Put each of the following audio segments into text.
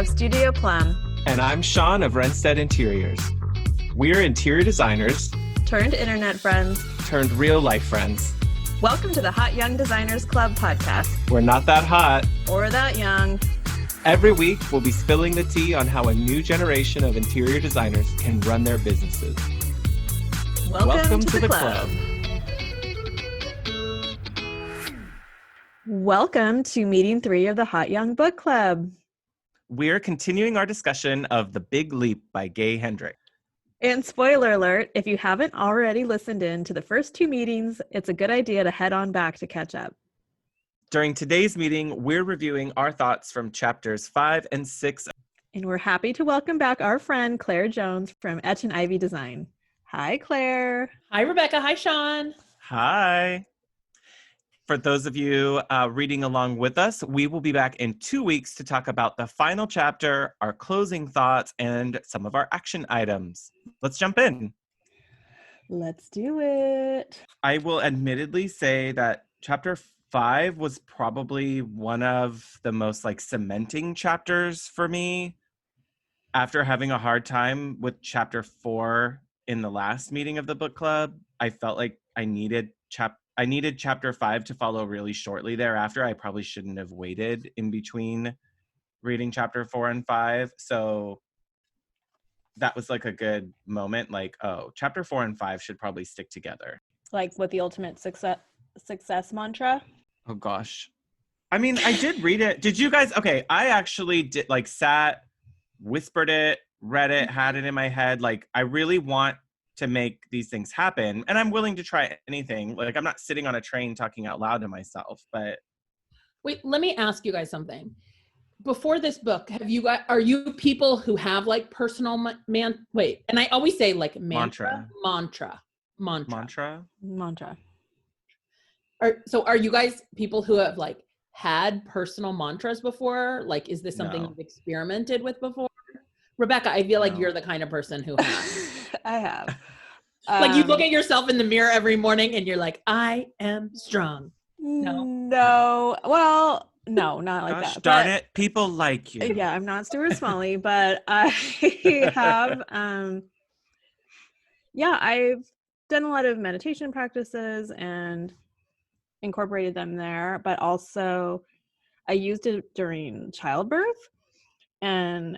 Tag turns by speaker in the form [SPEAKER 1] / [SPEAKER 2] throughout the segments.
[SPEAKER 1] of Studio Plum.
[SPEAKER 2] And I'm Shaun of Renstead Interiors. We're interior designers
[SPEAKER 1] Turned internet friends.
[SPEAKER 2] turned real life friends.
[SPEAKER 1] Welcome to the Hot Young Designers Club podcast.
[SPEAKER 2] We're not that hot.
[SPEAKER 1] Or that young.
[SPEAKER 2] Every week, we'll be spilling the tea on how a new generation of interior designers can run their businesses.
[SPEAKER 1] Welcome to the club. Welcome to meeting 3 of the Hot Young Book Club.
[SPEAKER 2] We're continuing our discussion of The Big Leap by Gay Hendricks.
[SPEAKER 1] And spoiler alert, if you haven't already listened in to the first 2 meetings, it's a good idea to head on back to catch up.
[SPEAKER 2] During today's meeting, we're reviewing our thoughts from chapters 5 and 6.
[SPEAKER 1] And we're happy to welcome back our friend Claire Jones from Etch and Ivy Design. Hi, Claire.
[SPEAKER 3] Hi, Rebecca. Hi, Shaun.
[SPEAKER 2] Hi. For those of you reading along with us, we will be back in 2 weeks to talk about the final chapter, our closing thoughts, and some of our action items. Let's jump in.
[SPEAKER 1] Let's do it.
[SPEAKER 2] I will admittedly say that chapter 5 was probably one of the most cementing chapters for me. After having a hard time with chapter 4 in the last meeting of the book club, I felt like I needed chapter 5 to follow really shortly thereafter. I probably shouldn't have waited in between reading chapter 4 and 5. So that was a good moment. Chapter 4 and 5 should probably stick together.
[SPEAKER 1] Like with the ultimate success mantra.
[SPEAKER 2] Oh gosh. I mean, I did read it. Did you guys? Okay, I actually did sat, whispered it, read it, had it in my head. I really want to make these things happen, and I'm willing to try anything. I'm not sitting on a train talking out loud to myself, but
[SPEAKER 3] Wait, let me ask you guys something. Before this book, are you people who have personal and I always say mantra. Are you guys people who have had personal mantras before? Is this something
[SPEAKER 2] No.
[SPEAKER 3] you've experimented with before? Rebecca, I feel like you're the kind of person who has.
[SPEAKER 1] I have.
[SPEAKER 3] You look at yourself in the mirror every morning and you're like, I am strong.
[SPEAKER 1] No. Well, no, not like
[SPEAKER 2] gosh
[SPEAKER 1] that.
[SPEAKER 2] darn it, people like you.
[SPEAKER 1] Yeah, I'm not Stuart Smalley, but I have, I've done a lot of meditation practices and incorporated them there, but also I used it during childbirth, and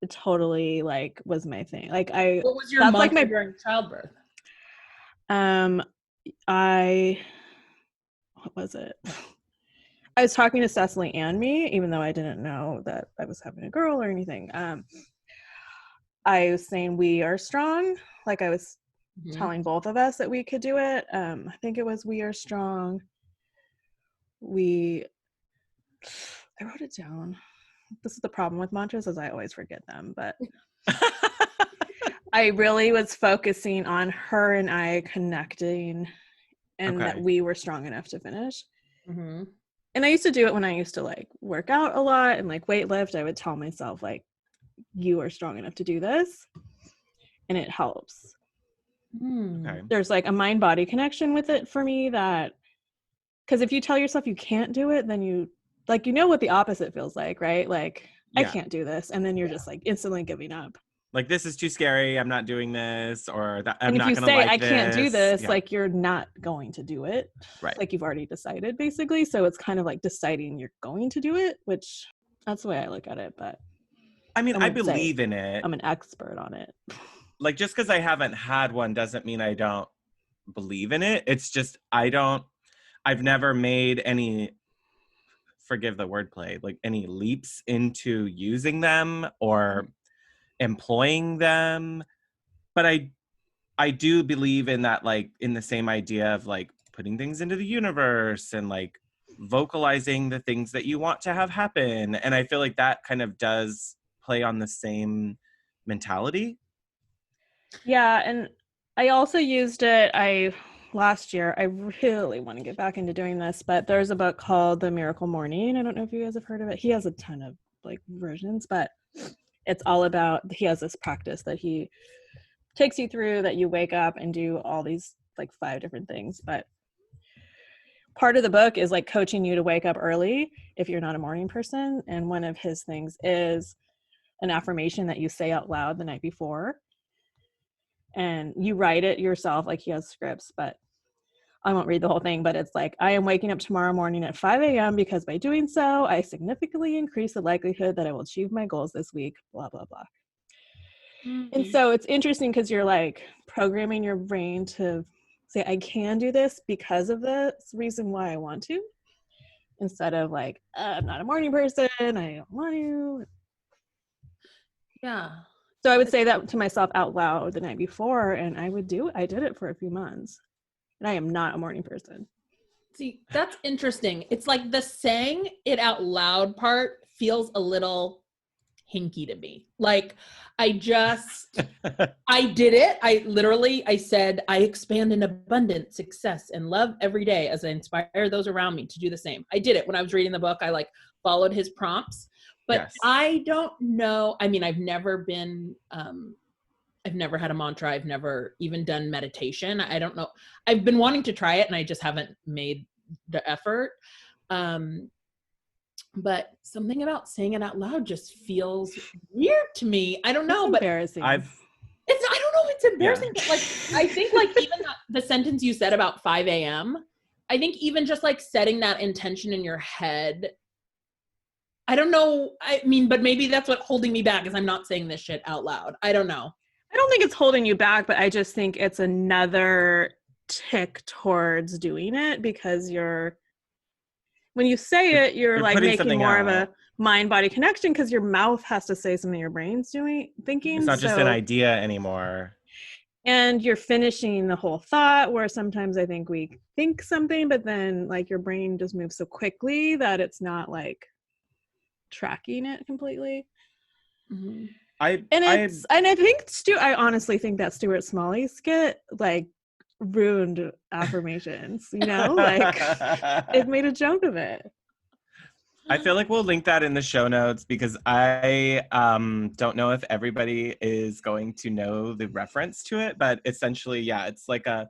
[SPEAKER 1] it totally was my thing.
[SPEAKER 3] What was your mantra during childbirth?
[SPEAKER 1] What was it? I was talking to Cecily and me, even though I didn't know that I was having a girl or anything. I was saying we are strong. I was telling both of us that we could do it. I think it was we are strong. I wrote it down. This is the problem with mantras, is I always forget them, but I really was focusing on her and I connecting, and that we were strong enough to finish.
[SPEAKER 3] Mm-hmm.
[SPEAKER 1] And I used to do it when I used to work out a lot and weight lift. I would tell myself you are strong enough to do this, and it helps.
[SPEAKER 2] Okay.
[SPEAKER 1] There's a mind body connection with it for me, that because if you tell yourself you can't do it, then you know what the opposite feels like, right? I can't do this, and then you're just instantly giving up.
[SPEAKER 2] This is too scary, I'm not doing this, or that I'm not going to
[SPEAKER 1] like this. And if you say I
[SPEAKER 2] this.
[SPEAKER 1] can't do this, you're not going to do it.
[SPEAKER 2] Right.
[SPEAKER 1] You've already decided, basically. So it's kind of deciding you're going to do it, which that's the way I look at it. But
[SPEAKER 2] I mean, I believe in it.
[SPEAKER 1] I'm an expert on it.
[SPEAKER 2] Just because I haven't had one doesn't mean I don't believe in it. It's just I've never made any, forgive the wordplay, any leaps into using them or employing them. But I do believe in that, in the same idea of putting things into the universe and vocalizing the things that you want to have happen. And I feel that kind of does play on the same mentality.
[SPEAKER 1] Yeah, and I also used it last year. I really want to get back into doing this, but there's a book called The Miracle Morning. I don't know if you guys have heard of it. He has a ton of versions, but it's all about, he has this practice that he takes you through, that you wake up and do all these 5 different things. But part of the book is like coaching you to wake up early if you're not a morning person. And one of his things is an affirmation that you say out loud the night before. And you write it yourself, like he has scripts, but I won't read the whole thing, but it's like, I am waking up tomorrow morning at 5 a.m. because by doing so, I significantly increase the likelihood that I will achieve my goals this week, blah, blah, blah. And so it's interesting because you're like programming your brain to say, I can do this because of this reason why I want to, instead of like, I'm not a morning person, I don't want to.
[SPEAKER 3] Yeah.
[SPEAKER 1] So I would say that to myself out loud the night before, and I did it for a few months. And I am not a morning person.
[SPEAKER 3] See, that's interesting. It's like the saying it out loud part feels a little hinky to me. Like I did it. I said, I expand in abundance, success, and love every day as I inspire those around me to do the same. I did it when I was reading the book. I like followed his prompts, but
[SPEAKER 2] Yes.
[SPEAKER 3] I don't know. I mean, I've never had a mantra. I've never even done meditation. I don't know. I've been wanting to try it and I just haven't made the effort. But something about saying it out loud just feels weird to me. I don't know,
[SPEAKER 1] it's
[SPEAKER 3] but
[SPEAKER 1] embarrassing.
[SPEAKER 3] I don't know if it's embarrassing, but like, I think like even the sentence you said about 5 a.m., I think even just like setting that intention in your head, I don't know. I mean, but maybe that's what's holding me back is I'm not saying this shit out loud. I don't know.
[SPEAKER 1] I don't think it's holding you back, but I just think it's another tick towards doing it because when you say it, you're like making more of a mind-body connection because your mouth has to say something your brain's thinking.
[SPEAKER 2] It's not just an idea anymore.
[SPEAKER 1] And you're finishing the whole thought, where sometimes I think we think something, but then like your brain just moves so quickly that it's not like tracking it completely.
[SPEAKER 3] Mm-hmm.
[SPEAKER 1] I honestly think that Stuart Smalley skit like ruined affirmations, like it made a joke of it.
[SPEAKER 2] I feel like we'll link that in the show notes because I don't know if everybody is going to know the reference to it, but essentially, yeah, it's like a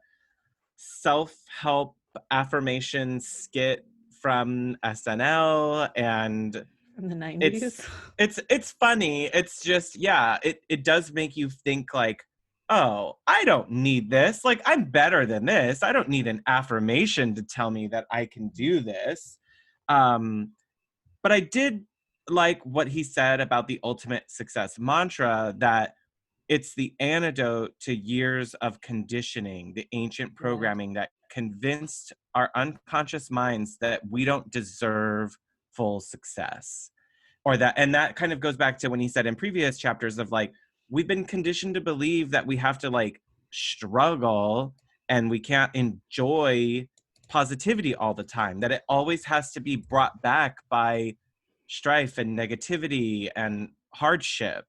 [SPEAKER 2] self-help affirmation skit from SNL, and
[SPEAKER 1] from the 90s.
[SPEAKER 2] It's funny. It's just, yeah, it does make you think like, oh, I don't need this. Like, I'm better than this. I don't need an affirmation to tell me that I can do this. But I did like what he said about the ultimate success mantra, that it's the antidote to years of conditioning, the ancient programming that convinced our unconscious minds that we don't deserve full success. And that kind of goes back to when he said in previous chapters of like, we've been conditioned to believe that we have to like struggle and we can't enjoy positivity all the time, that it always has to be brought back by strife and negativity and hardship.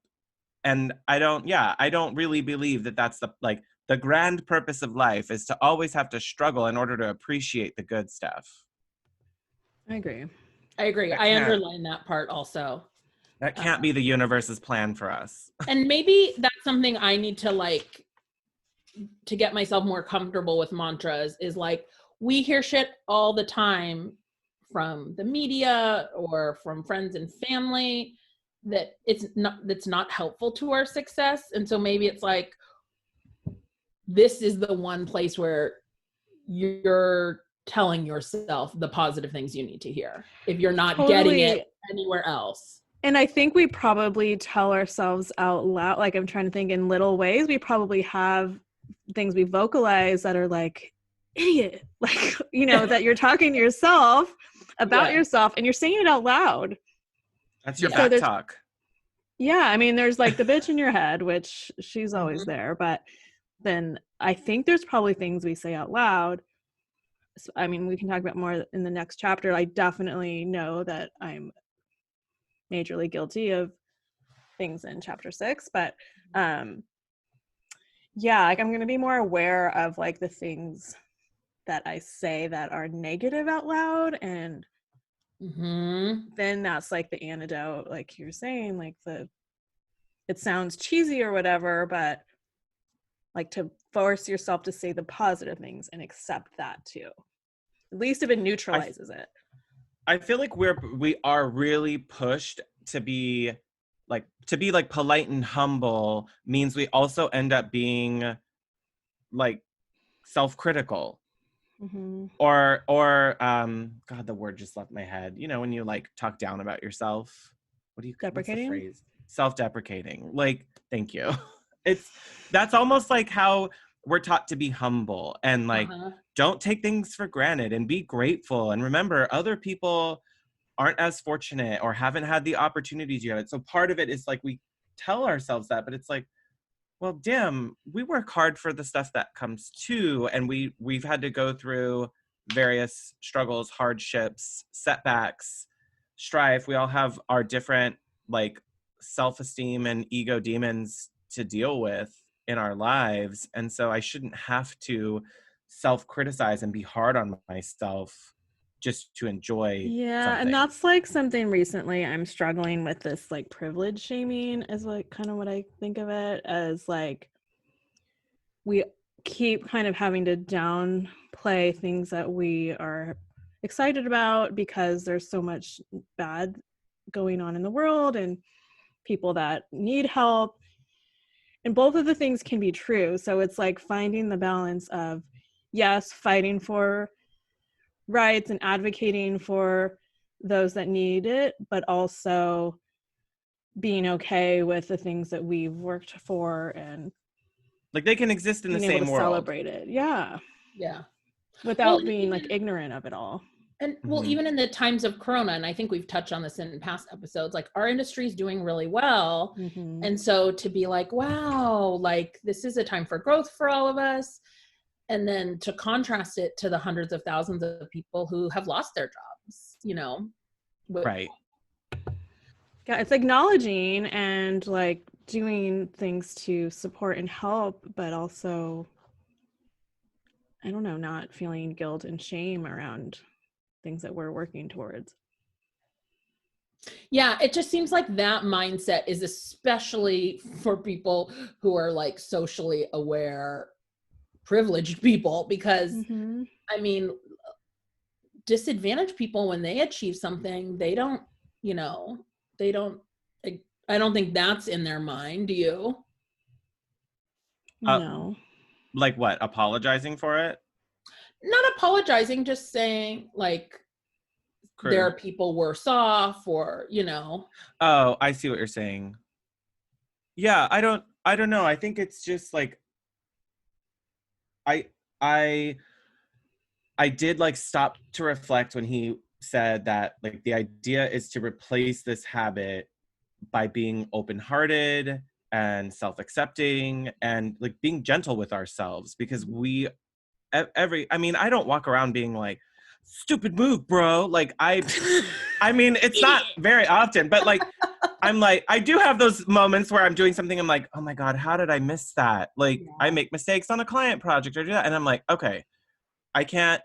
[SPEAKER 2] And I don't really believe that that's the grand purpose of life is to always have to struggle in order to appreciate the good stuff.
[SPEAKER 1] I agree.
[SPEAKER 3] I underline that part also.
[SPEAKER 2] That can't be the universe's plan for us.
[SPEAKER 3] And maybe that's something I need to like, to get myself more comfortable with mantras is like, we hear shit all the time from the media or from friends and family that's not helpful to our success. And so maybe it's like, this is the one place where you're telling yourself the positive things you need to hear if you're not getting it anywhere else.
[SPEAKER 1] And I think we probably tell ourselves out loud, like I'm trying to think in little ways, we probably have things we vocalize that are like, idiot, like, that you're talking to yourself about yourself and you're saying it out loud.
[SPEAKER 2] That's your back talk.
[SPEAKER 1] Yeah, I mean, there's like the bitch in your head, which she's always there, but then I think there's probably things we say out loud. So, I mean, we can talk about more in the next chapter. I definitely know that I'm majorly guilty of things in chapter 6, but like I'm going to be more aware of like the things that I say that are negative out loud, and then that's like the antidote, like you're saying, like it sounds cheesy or whatever, but like to force yourself to say the positive things and accept that too. At least if it neutralizes it.
[SPEAKER 2] I feel like we are really pushed to be like polite and humble means we also end up being like self-critical.
[SPEAKER 1] Mm-hmm.
[SPEAKER 2] Or God, the word just left my head. You know, when you like talk down about yourself. What's the
[SPEAKER 1] Deprecating?
[SPEAKER 2] phrase? Self-deprecating. Like, thank you. That's almost like how we're taught to be humble and like don't take things for granted and be grateful. And remember, other people aren't as fortunate or haven't had the opportunities you had. So part of it is like we tell ourselves that, but it's like, well, damn, we work hard for the stuff that comes too. And we've had to go through various struggles, hardships, setbacks, strife. We all have our different like self-esteem and ego demons to deal with in our lives. And so I shouldn't have to self-criticize and be hard on myself just to enjoy something.
[SPEAKER 1] And that's like something recently I'm struggling with, this like privilege shaming is like kind of what I think of it as. Like we keep kind of having to downplay things that we are excited about because there's so much bad going on in the world and people that need help, and both of the things can be true. So it's like finding the balance of, yes, fighting for rights and advocating for those that need it, but also being okay with the things that we've worked for and
[SPEAKER 2] like they can exist in the
[SPEAKER 1] being able
[SPEAKER 2] same
[SPEAKER 1] to
[SPEAKER 2] world.
[SPEAKER 1] celebrate it. Yeah. Without being like ignorant of it all.
[SPEAKER 3] And well, even in the times of Corona, and I think we've touched on this in past episodes, like our industry is doing really well. And so to be like, wow, like this is a time for growth for all of us. And then to contrast it to the hundreds of thousands of people who have lost their jobs, you know?
[SPEAKER 2] Right.
[SPEAKER 1] Yeah, it's acknowledging and like doing things to support and help, but also, I don't know, not feeling guilt and shame around things that we're working towards.
[SPEAKER 3] Yeah, it just seems like that mindset is especially for people who are like socially aware, privileged people, because I mean, disadvantaged people, when they achieve something, they don't, you know, I don't think that's in their mind. Do you?
[SPEAKER 1] No.
[SPEAKER 2] Like what? Apologizing for it?
[SPEAKER 3] Not apologizing, just saying like there are people worse off, or, you know.
[SPEAKER 2] Oh, I see what you're saying. Yeah, I don't know. I think it's just like I did like stop to reflect when he said that like the idea is to replace this habit by being open-hearted and self-accepting and like being gentle with ourselves, because I mean, I don't walk around being like, stupid move, bro. Like I mean, it's not very often, but like I'm like, I do have those moments where I'm doing something, I'm like, oh my God, how did I miss that? Like I make mistakes on a client project or do that, and I'm like, okay, I can't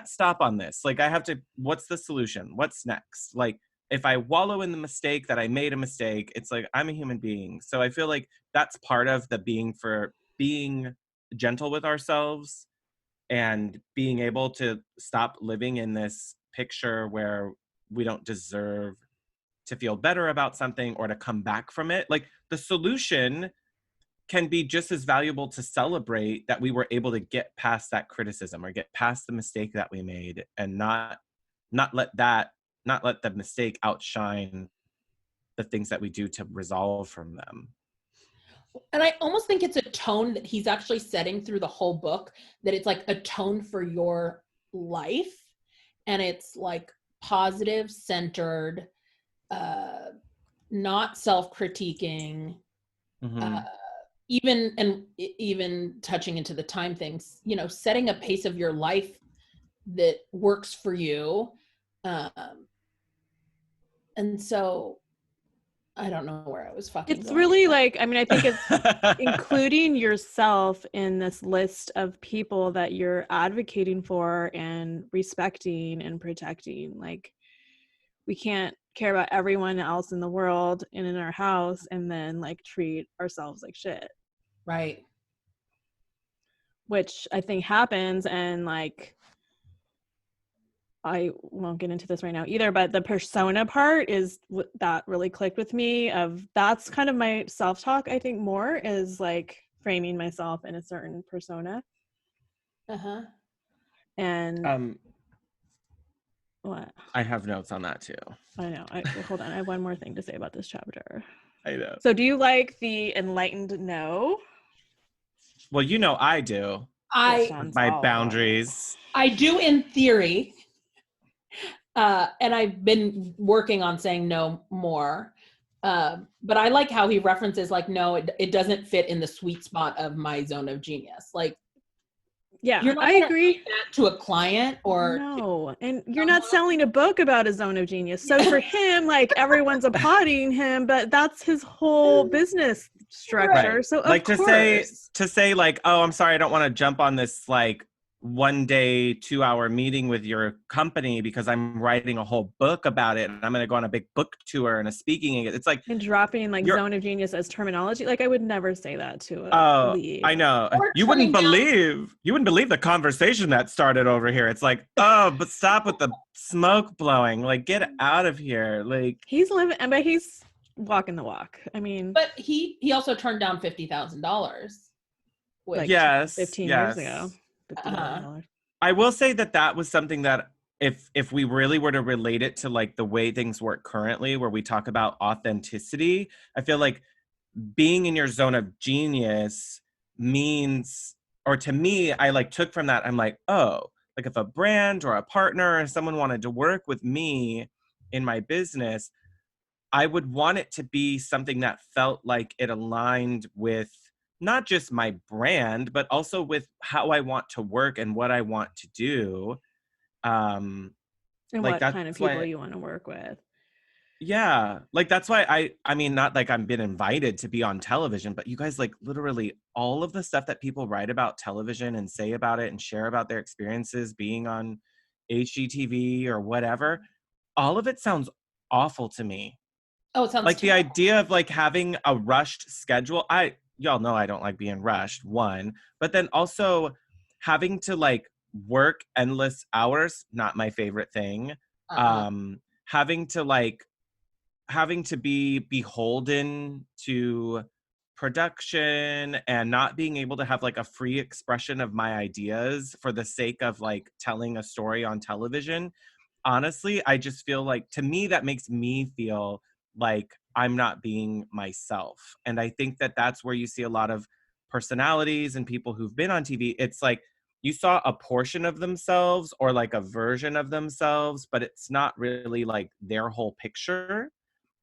[SPEAKER 2] stop on this. Like I have to, what's the solution? What's next? Like if I wallow in the mistake that I made a mistake, it's like I'm a human being. So I feel like that's part of the being gentle with ourselves and being able to stop living in this picture where we don't deserve to feel better about something or to come back from it. Like the solution can be just as valuable to celebrate that we were able to get past that criticism or get past the mistake that we made, and not let the mistake outshine the things that we do to resolve from them.
[SPEAKER 3] And I almost think it's a tone that he's actually setting through the whole book, that it's like a tone for your life. And it's like positive, centered, not self-critiquing, even touching into the time things, you know, setting a pace of your life that works for you. And so I don't know where I was fucking
[SPEAKER 1] It's
[SPEAKER 3] going.
[SPEAKER 1] really like, I mean, I think it's including yourself in this list of people that you're advocating for and respecting and protecting. Like, we can't care about everyone else in the world and in our house and then like treat ourselves like shit.
[SPEAKER 3] Right.
[SPEAKER 1] Which I think happens, and like I won't get into this right now either, but the persona part is that really clicked with me. That's kind of my self-talk, I think, more is like framing myself in a certain persona. And what?
[SPEAKER 2] I have notes on that too.
[SPEAKER 1] I know. Hold on. I have one more thing to say about this chapter.
[SPEAKER 2] I know.
[SPEAKER 1] So do you like the enlightened no?
[SPEAKER 2] Well, you know I do. My boundaries.
[SPEAKER 3] I do in theory. And I've been working on saying no more. But I like how he references like, no, it doesn't fit in the sweet spot of my zone of genius. Like,
[SPEAKER 1] yeah,
[SPEAKER 3] you're not
[SPEAKER 1] I agree.
[SPEAKER 3] that to a client or
[SPEAKER 1] no, and you're not selling a book about a zone of genius. So for him, like everyone's applauding him, but that's his whole business structure. Right. So of
[SPEAKER 2] like
[SPEAKER 1] course.
[SPEAKER 2] to say like, oh, I'm sorry, I don't want to jump on this like 1 day, 2 hour meeting with your company because I'm writing a whole book about it and I'm going to go on a big book tour and a speaking. It's like
[SPEAKER 1] and dropping like zone of genius as terminology. Like I would never say that to
[SPEAKER 2] a lead. I know. You wouldn't believe the conversation that started over here. It's like, oh, but stop with the smoke blowing. Like get out of here. Like
[SPEAKER 1] he's living, but he's walking the walk. I mean,
[SPEAKER 3] but he also turned down $50,000.
[SPEAKER 2] Like
[SPEAKER 1] 15 years ago.
[SPEAKER 2] I will say that was something that if we really were to relate it to like the way things work currently, where we talk about authenticity, I feel like being in your zone of genius means, or to me, I like took from that, I'm like, oh, like if a brand or a partner or someone wanted to work with me in my business, I would want it to be something that felt like it aligned with not just my brand, but also with how I want to work and what I want to do.
[SPEAKER 1] And like what kind of people you want to work with.
[SPEAKER 2] Yeah. Like, that's why I mean, not like I've been invited to be on television, but you guys, like literally all of the stuff that people write about television and say about it and share about their experiences being on HGTV or whatever, all of it sounds awful to me.
[SPEAKER 3] Oh, it sounds
[SPEAKER 2] like terrible. The idea of like having a rushed schedule. Y'all know I don't like being rushed, one, but then also having to like work endless hours, not my favorite thing. Having to be beholden to production and not being able to have like a free expression of my ideas for the sake of like telling a story on television. Honestly, I just feel like, to me, that makes me feel like I'm not being myself. And I think that that's where you see a lot of personalities and people who've been on TV. It's like you saw a portion of themselves or like a version of themselves, but it's not really like their whole picture.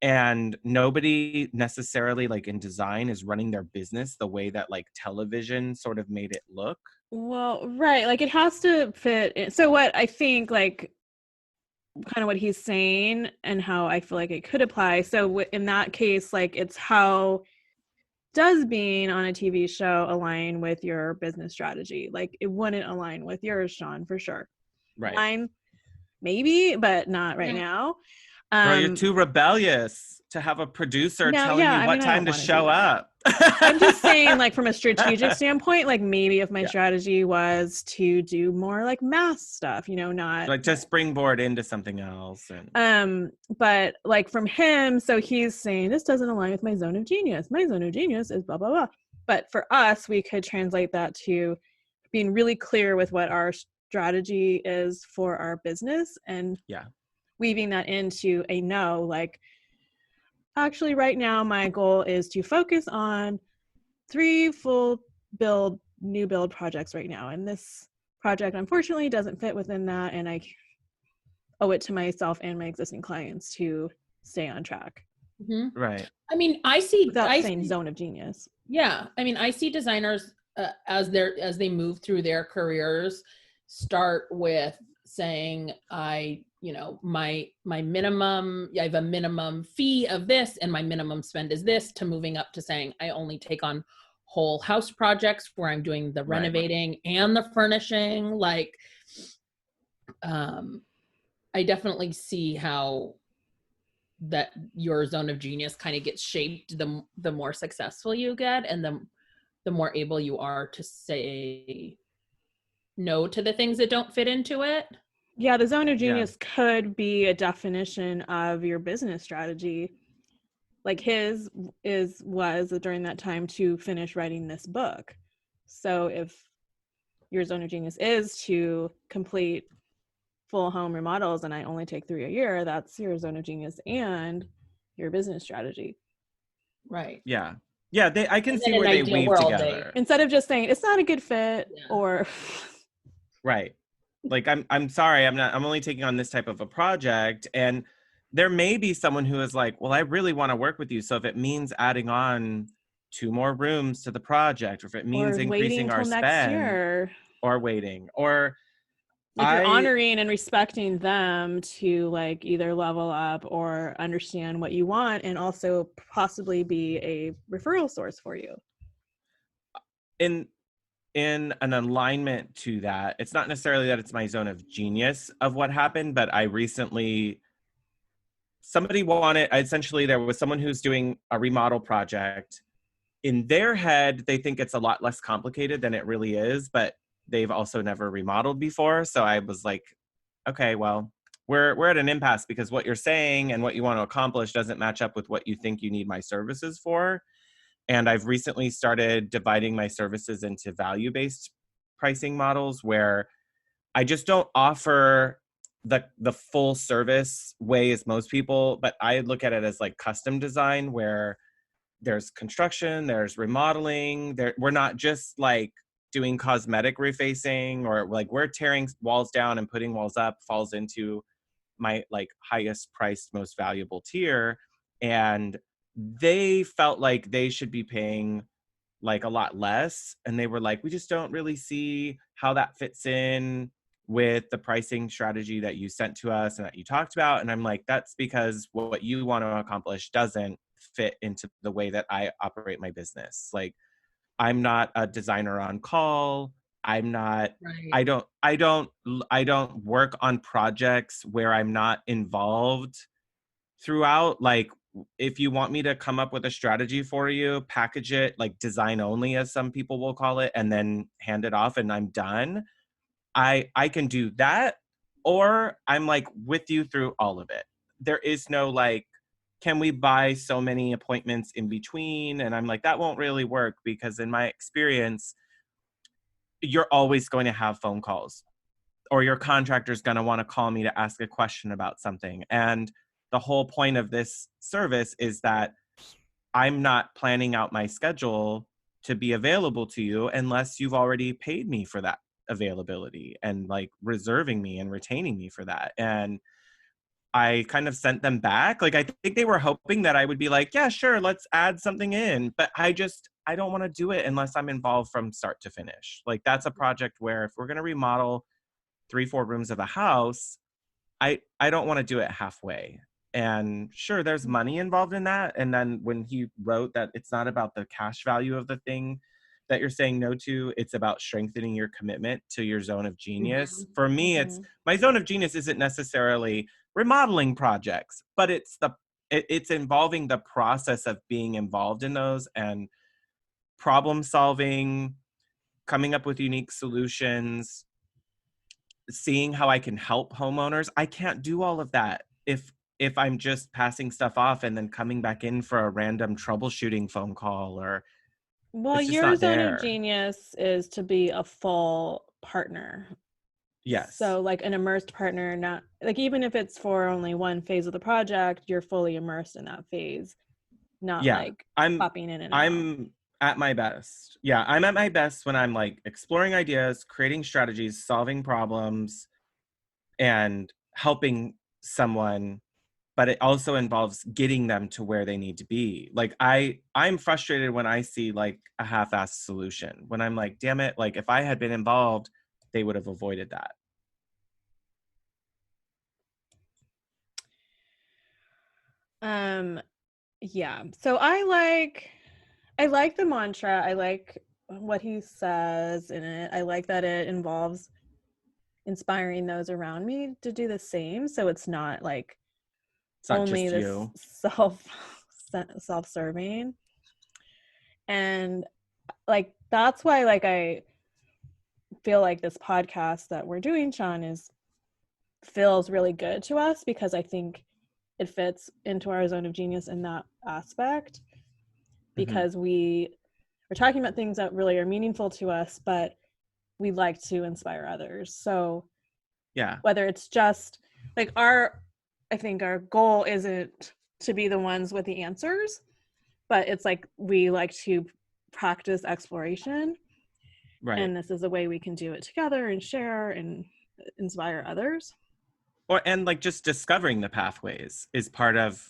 [SPEAKER 2] And nobody necessarily like in design is running their business the way that like television sort of made it look.
[SPEAKER 1] Well, right. Like it has to fit in. So what I think like kind of what he's saying and how I feel like it could apply. So in that case, like it's how does being on a TV show align with your business strategy? Like it wouldn't align with yours, Shaun, for sure.
[SPEAKER 2] Right.
[SPEAKER 1] Mine, maybe, but not right now.
[SPEAKER 2] Girl, you're too rebellious to have a producer telling you what time to show up.
[SPEAKER 1] I'm just saying, like, from a strategic standpoint, like, maybe if my strategy was to do more, like, math stuff, you know, not...
[SPEAKER 2] Like, to springboard into something else.
[SPEAKER 1] But, like, from him, so he's saying, this doesn't align with my zone of genius. My zone of genius is blah, blah, blah. But for us, we could translate that to being really clear with what our strategy is for our business and weaving that into a no, like, actually, right now, my goal is to focus on 3 full new build projects right now. And this project, unfortunately, doesn't fit within that. And I owe it to myself and my existing clients to stay on track.
[SPEAKER 3] Mm-hmm.
[SPEAKER 2] Right.
[SPEAKER 3] I mean, I see
[SPEAKER 1] zone of genius.
[SPEAKER 3] Yeah. I mean, I see designers as they move through their careers, start with saying, my minimum, I have a minimum fee of this and my minimum spend is this, to moving up to saying, I only take on whole house projects where I'm doing the renovating and the furnishing. Like, I definitely see how that your zone of genius kind of gets shaped the more successful you get and the more able you are to say no to the things that don't fit into it.
[SPEAKER 1] Yeah, the zone of
[SPEAKER 2] Yeah.
[SPEAKER 1] genius could be a definition of your business strategy. Like his was during that time to finish writing this book. So if your zone of genius is to complete full home remodels and I only take 3 a year, that's your zone of genius and your business strategy.
[SPEAKER 3] Right.
[SPEAKER 2] Yeah. I can
[SPEAKER 3] And
[SPEAKER 2] see
[SPEAKER 3] in
[SPEAKER 2] where
[SPEAKER 3] an
[SPEAKER 2] they
[SPEAKER 3] ideal
[SPEAKER 2] weave
[SPEAKER 3] world,
[SPEAKER 2] together.
[SPEAKER 1] Instead of just saying it's not a good fit or
[SPEAKER 2] Right. Like I'm sorry, I'm only taking on this type of a project. And there may be someone who is like, well, I really want to work with you. So if it means adding on 2 more rooms to the project, or if it means
[SPEAKER 1] waiting
[SPEAKER 2] increasing our
[SPEAKER 1] till next
[SPEAKER 2] spend,
[SPEAKER 1] year,
[SPEAKER 2] or waiting, or
[SPEAKER 1] like you're honoring and respecting them to like either level up or understand what you want and also possibly be a referral source for you.
[SPEAKER 2] in an alignment to that, it's not necessarily that it's my zone of genius of what happened, but I recently, essentially there was someone who's doing a remodel project. In their head, they think it's a lot less complicated than it really is, but they've also never remodeled before. So I was like, okay, well, we're at an impasse because what you're saying and what you want to accomplish doesn't match up with what you think you need my services for. And I've recently started dividing my services into value-based pricing models where I just don't offer the full service way as most people, but I look at it as like custom design where there's construction, there's remodeling. We're not just like doing cosmetic refacing, or like we're tearing walls down and putting walls up falls into my like highest priced, most valuable tier. And they felt like they should be paying like a lot less. And they were like, we just don't really see how that fits in with the pricing strategy that you sent to us and that you talked about. And I'm like, that's because what you want to accomplish doesn't fit into the way that I operate my business. Like, I'm not a designer on call. I'm not,
[SPEAKER 3] Right.
[SPEAKER 2] I don't work on projects where I'm not involved throughout. Like, if you want me to come up with a strategy for you, package it like design only, as some people will call it, and then hand it off and I'm done. I can do that, or I'm like with you through all of it. There is no like, can we buy so many appointments in between? And I'm like, that won't really work because in my experience, you're always going to have phone calls, or your contractor's going to want to call me to ask a question about something. And the whole point of this service is that I'm not planning out my schedule to be available to you unless you've already paid me for that availability and like reserving me and retaining me for that. And I kind of sent them back. Like, I think they were hoping that I would be like, yeah, sure, let's add something in. But I don't want to do it unless I'm involved from start to finish. Like, that's a project where if we're going to remodel 3-4 rooms of a house, I don't want to do it halfway. And sure, there's money involved in that. And then when he wrote that it's not about the cash value of the thing that you're saying no to, it's about strengthening your commitment to your zone of genius. For me, it's my zone of genius isn't necessarily remodeling projects, but it's involving the process of being involved in those and problem solving, coming up with unique solutions, seeing how I can help homeowners. I can't do all of that if I'm just passing stuff off and then coming back in for a random troubleshooting phone call, or
[SPEAKER 1] Well,
[SPEAKER 2] it's just
[SPEAKER 1] your
[SPEAKER 2] not
[SPEAKER 1] zone of
[SPEAKER 2] there.
[SPEAKER 1] genius is to be a full partner.
[SPEAKER 2] Yes.
[SPEAKER 1] So like an immersed partner, not like even if it's for only one phase of the project, you're fully immersed in that phase, not like popping in and out.
[SPEAKER 2] I'm at my best. Yeah, I'm at my best when I'm like exploring ideas, creating strategies, solving problems, and helping someone, but it also involves getting them to where they need to be. Like I'm frustrated when I see like a half-assed solution, when I'm like, damn it, like if I had been involved, they would have avoided that.
[SPEAKER 1] Yeah. So I like the mantra. I like what he says in it. I like that it involves inspiring those around me to do the same. So it's not like
[SPEAKER 2] It's not
[SPEAKER 1] only
[SPEAKER 2] just
[SPEAKER 1] this
[SPEAKER 2] you.
[SPEAKER 1] self-serving. And like that's why like I feel like this podcast that we're doing, Shaun, is feels really good to us because I think it fits into our zone of genius in that aspect, because we're talking about things that really are meaningful to us, but we like to inspire others. So
[SPEAKER 2] Yeah.
[SPEAKER 1] whether it's just like I think our goal isn't to be the ones with the answers, but it's like we like to practice exploration.
[SPEAKER 2] Right.
[SPEAKER 1] And this is a way we can do it together and share and inspire others.
[SPEAKER 2] And like just discovering the pathways is part of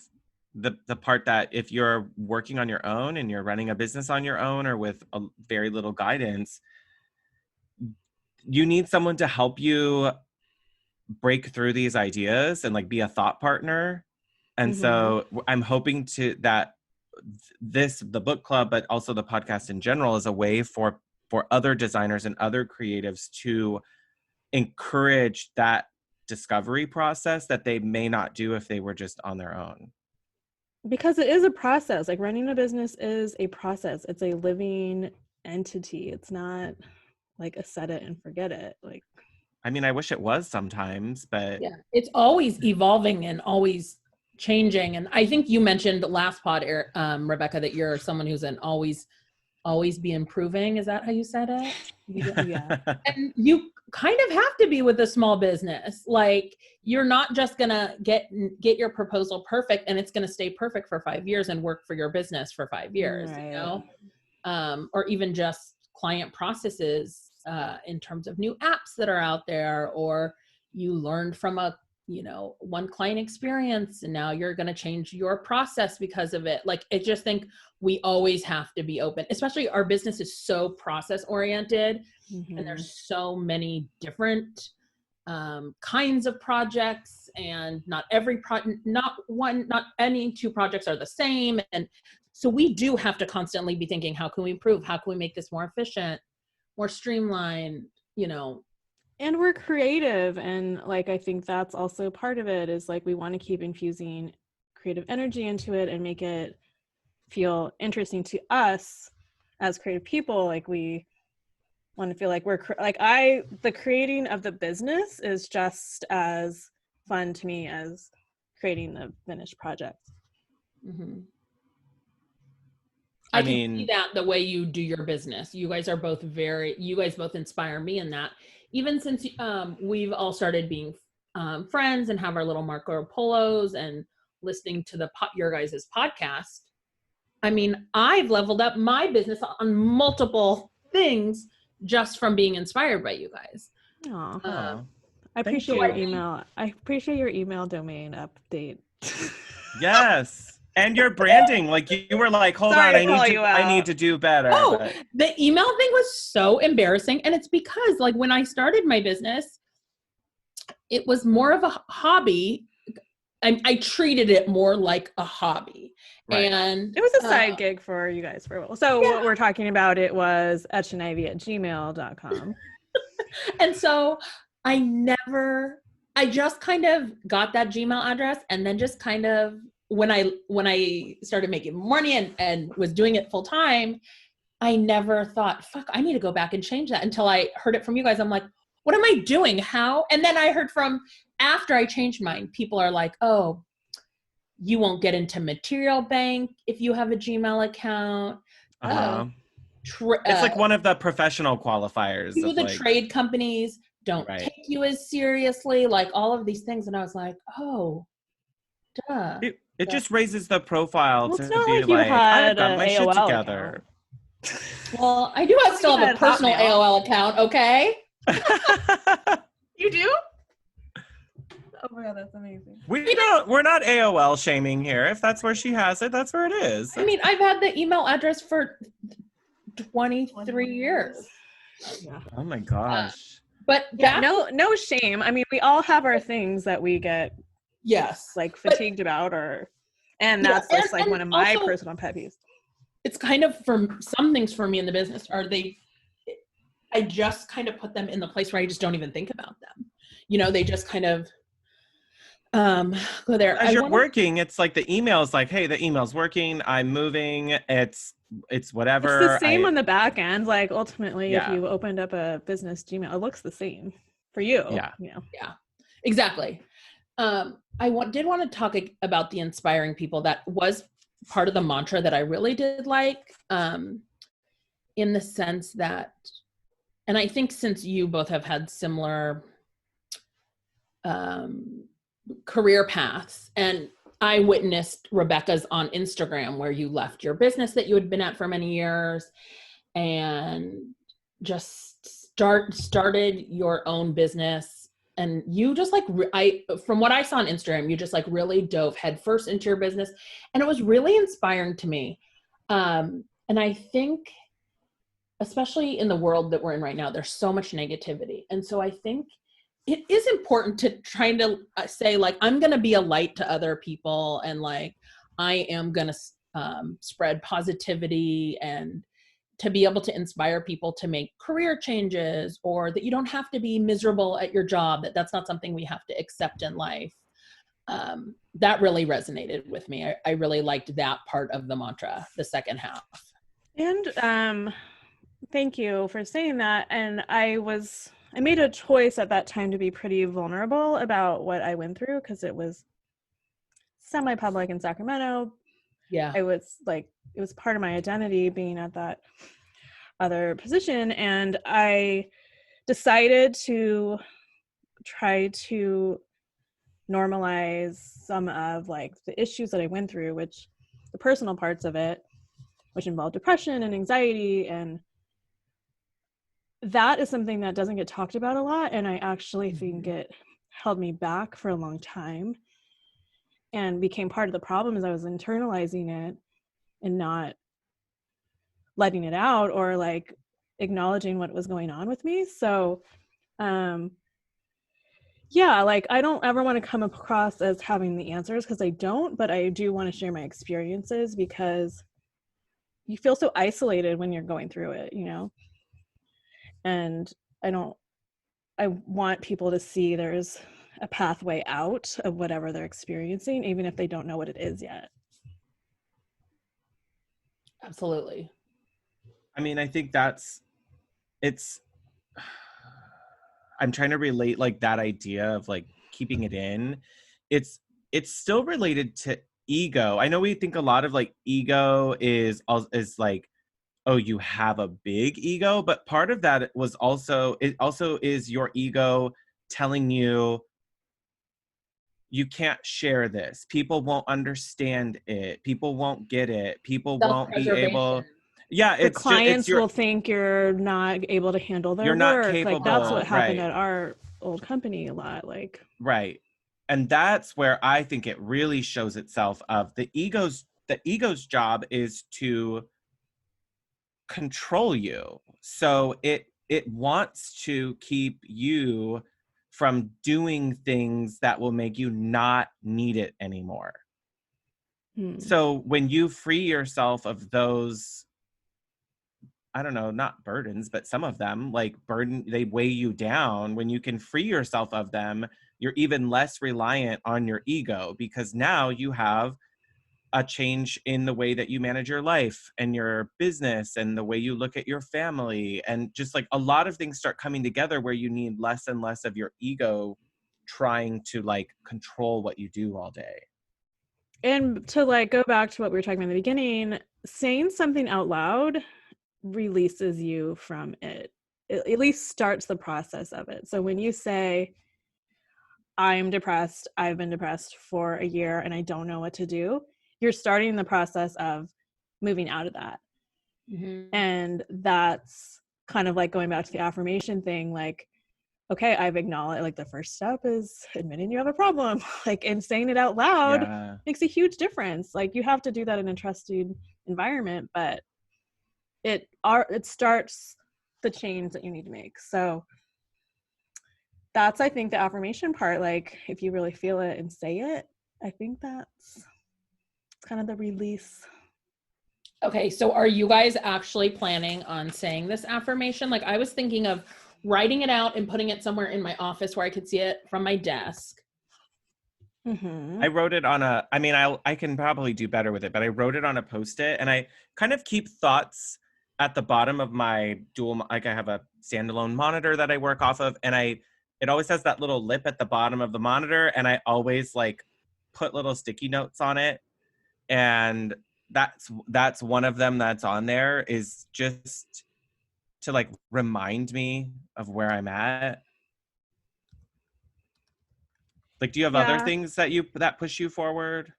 [SPEAKER 2] the part that if you're working on your own and you're running a business on your own or with a very little guidance, you need someone to help you break through these ideas and like be a thought partner. And so I'm hoping that the book club, but also the podcast in general, is a way for other designers and other creatives to encourage that discovery process that they may not do if they were just on their own.
[SPEAKER 1] Because it is a process. Like running a business is a process. It's a living entity. It's not like a set it and forget it. Like,
[SPEAKER 2] I mean, I wish it was sometimes, but
[SPEAKER 3] yeah, it's always evolving and always changing. And I think you mentioned last pod, Rebecca, that you're someone who's an always be improving. Is that how you said it?
[SPEAKER 1] yeah.
[SPEAKER 3] And you kind of have to be with a small business. Like, you're not just gonna get your proposal perfect and it's gonna stay perfect for 5 years and work for your business for 5 years,
[SPEAKER 1] Right.
[SPEAKER 3] you know? Or even just client processes in terms of new apps that are out there, or you learned from one client experience and now you're going to change your process because of it. Like, I just think we always have to be open, especially our business is so process oriented and there's so many different kinds of projects, and not any two projects are the same. And so we do have to constantly be thinking, how can we improve? How can we make this more efficient, more streamlined,
[SPEAKER 1] And we're creative. And like, I think that's also part of it, is like, we want to keep infusing creative energy into it and make it feel interesting to us as creative people. Like, we want to feel like the creating of the business is just as fun to me as creating the finished project.
[SPEAKER 3] I can see that the way you do your business. You guys both inspire me in that. Even since we've all started being friends and have our little Marco Polos and listening to your guys' podcast. I mean, I've leveled up my business on multiple things just from being inspired by you guys.
[SPEAKER 1] I appreciate your email. I appreciate your email domain update.
[SPEAKER 2] Yes. And your branding, like you were like, hold on, I need to do better.
[SPEAKER 3] Oh, the email thing was so embarrassing. And it's because like when I started my business, it was more of a hobby. I treated it more like a hobby. Right. And
[SPEAKER 1] it was a side gig for you guys for a while. So what we're talking about, it was etchandivy@gmail.com.
[SPEAKER 3] And so I just kind of got that Gmail address, and then just kind of when I started making money and was doing it full time, I never thought, fuck, I need to go back and change that, until I heard it from you guys. I'm like, what am I doing? How? And then I heard after I changed mine, people are like, oh, you won't get into Material Bank if you have a Gmail account.
[SPEAKER 2] It's like one of the professional qualifiers.
[SPEAKER 3] Trade companies don't take you as seriously, like all of these things. And I was like, oh, duh.
[SPEAKER 2] It just raises the profile to
[SPEAKER 1] be
[SPEAKER 2] like I've got my shit together.
[SPEAKER 3] Well, I do still have a personal AOL account, okay?
[SPEAKER 1] You do? Oh my god, that's amazing.
[SPEAKER 2] We're not AOL shaming here. If that's where she has it, that's where it is.
[SPEAKER 3] I mean, I've had the email address for 23 years.
[SPEAKER 1] Yeah.
[SPEAKER 2] Oh my gosh.
[SPEAKER 3] But
[SPEAKER 1] no shame. I mean, we all have our things that we get like fatigued about, and that's just like one of my personal pet peeves.
[SPEAKER 3] It's kind of, for some things for me in the business, I just kind of put them in the place where I just don't even think about them. They just kind of go there.
[SPEAKER 2] As you're working, it's like the email is like, hey, the email's working, I'm moving, it's whatever.
[SPEAKER 1] It's the same on the back end. Like, ultimately, if you opened up a business Gmail, it looks the same for you.
[SPEAKER 2] Yeah.
[SPEAKER 3] Yeah. Exactly. Did want to talk about the inspiring people. That was part of the mantra that I really did like, in the sense that, and I think since you both have had similar career paths, and I witnessed Rebecca's on Instagram where you left your business that you had been at for many years and just started your own business. And you just like, from what I saw on Instagram, you just like really dove headfirst into your business. And it was really inspiring to me. And I think, especially in the world that we're in right now, there's so much negativity. And so I think it is important to try to say, like, I'm going to be a light to other people. And like, I am going to spread positivity and to be able to inspire people to make career changes, or that you don't have to be miserable at your job, that's not something we have to accept in life. That really resonated with me. I really liked that part of the mantra, the second half.
[SPEAKER 1] And thank you for saying that. And I made a choice at that time to be pretty vulnerable about what I went through, because it was semi-public in Sacramento.
[SPEAKER 3] Yeah.
[SPEAKER 1] It was part of my identity being at that other position. And I decided to try to normalize some of like the issues that I went through, which the personal parts of it, which involved depression and anxiety. And that is something that doesn't get talked about a lot. And I actually think it held me back for a long time and became part of the problem as I was internalizing it and not letting it out or like acknowledging what was going on with me. So, yeah, like I don't ever want to come across as having the answers, because I don't, but I do want to share my experiences, because you feel so isolated when you're going through it, you know? And I want people to see there's a pathway out of whatever they're experiencing, even if they don't know what it is yet.
[SPEAKER 3] Absolutely.
[SPEAKER 2] I mean, I think I'm trying to relate like that idea of like keeping it in. It's still related to ego. I know we think a lot of like ego is like, oh, you have a big ego, but part of that was also, it also is your ego telling you, you can't share this. People won't understand it. People won't get it. People won't be able. Yeah,
[SPEAKER 1] the clients will think you're not able to handle their
[SPEAKER 2] you're not
[SPEAKER 1] work.
[SPEAKER 2] capable.
[SPEAKER 1] Like that's what happened
[SPEAKER 2] right.
[SPEAKER 1] at our old company a lot. Like
[SPEAKER 2] right, and that's where I think it really shows itself. Of the ego's job is to control you, so it wants to keep you from doing things that will make you not need it anymore. So when you free yourself of those, I don't know, not burdens, but some of them, like they weigh you down. When you can free yourself of them, you're even less reliant on your ego, because now you have a change in the way that you manage your life and your business and the way you look at your family. And just like a lot of things start coming together where you need less and less of your ego trying to like control what you do all day.
[SPEAKER 1] And to like go back to what we were talking about in the beginning, saying something out loud releases you from it. It at least starts the process of it. So when you say, I'm depressed, I've been depressed for a year and I don't know what to do, you're starting the process of moving out of that. And that's kind of like going back to the affirmation thing, like, okay, I've acknowledged, like the first step is admitting you have a problem, like, and saying it out loud makes a huge difference. Like you have to do that in a trusted environment, but it starts the change that you need to make. So that's, I think, the affirmation part. Like if you really feel it and say it, I think that's kind of the release.
[SPEAKER 3] Okay, so are you guys actually planning on saying this affirmation? Like I was thinking of writing it out and putting it somewhere in my office where I could see it from my desk.
[SPEAKER 2] I wrote it on I can probably do better with it, but I wrote it on a Post-it, and I kind of keep thoughts at the bottom of my I have a standalone monitor that I work off of, and I it always has that little lip at the bottom of the monitor, and I always like put little sticky notes on it. And that's one of them that's on there, is just to like remind me of where I'm at. Like, do you have other
[SPEAKER 1] Yeah.
[SPEAKER 2] things that push you forward?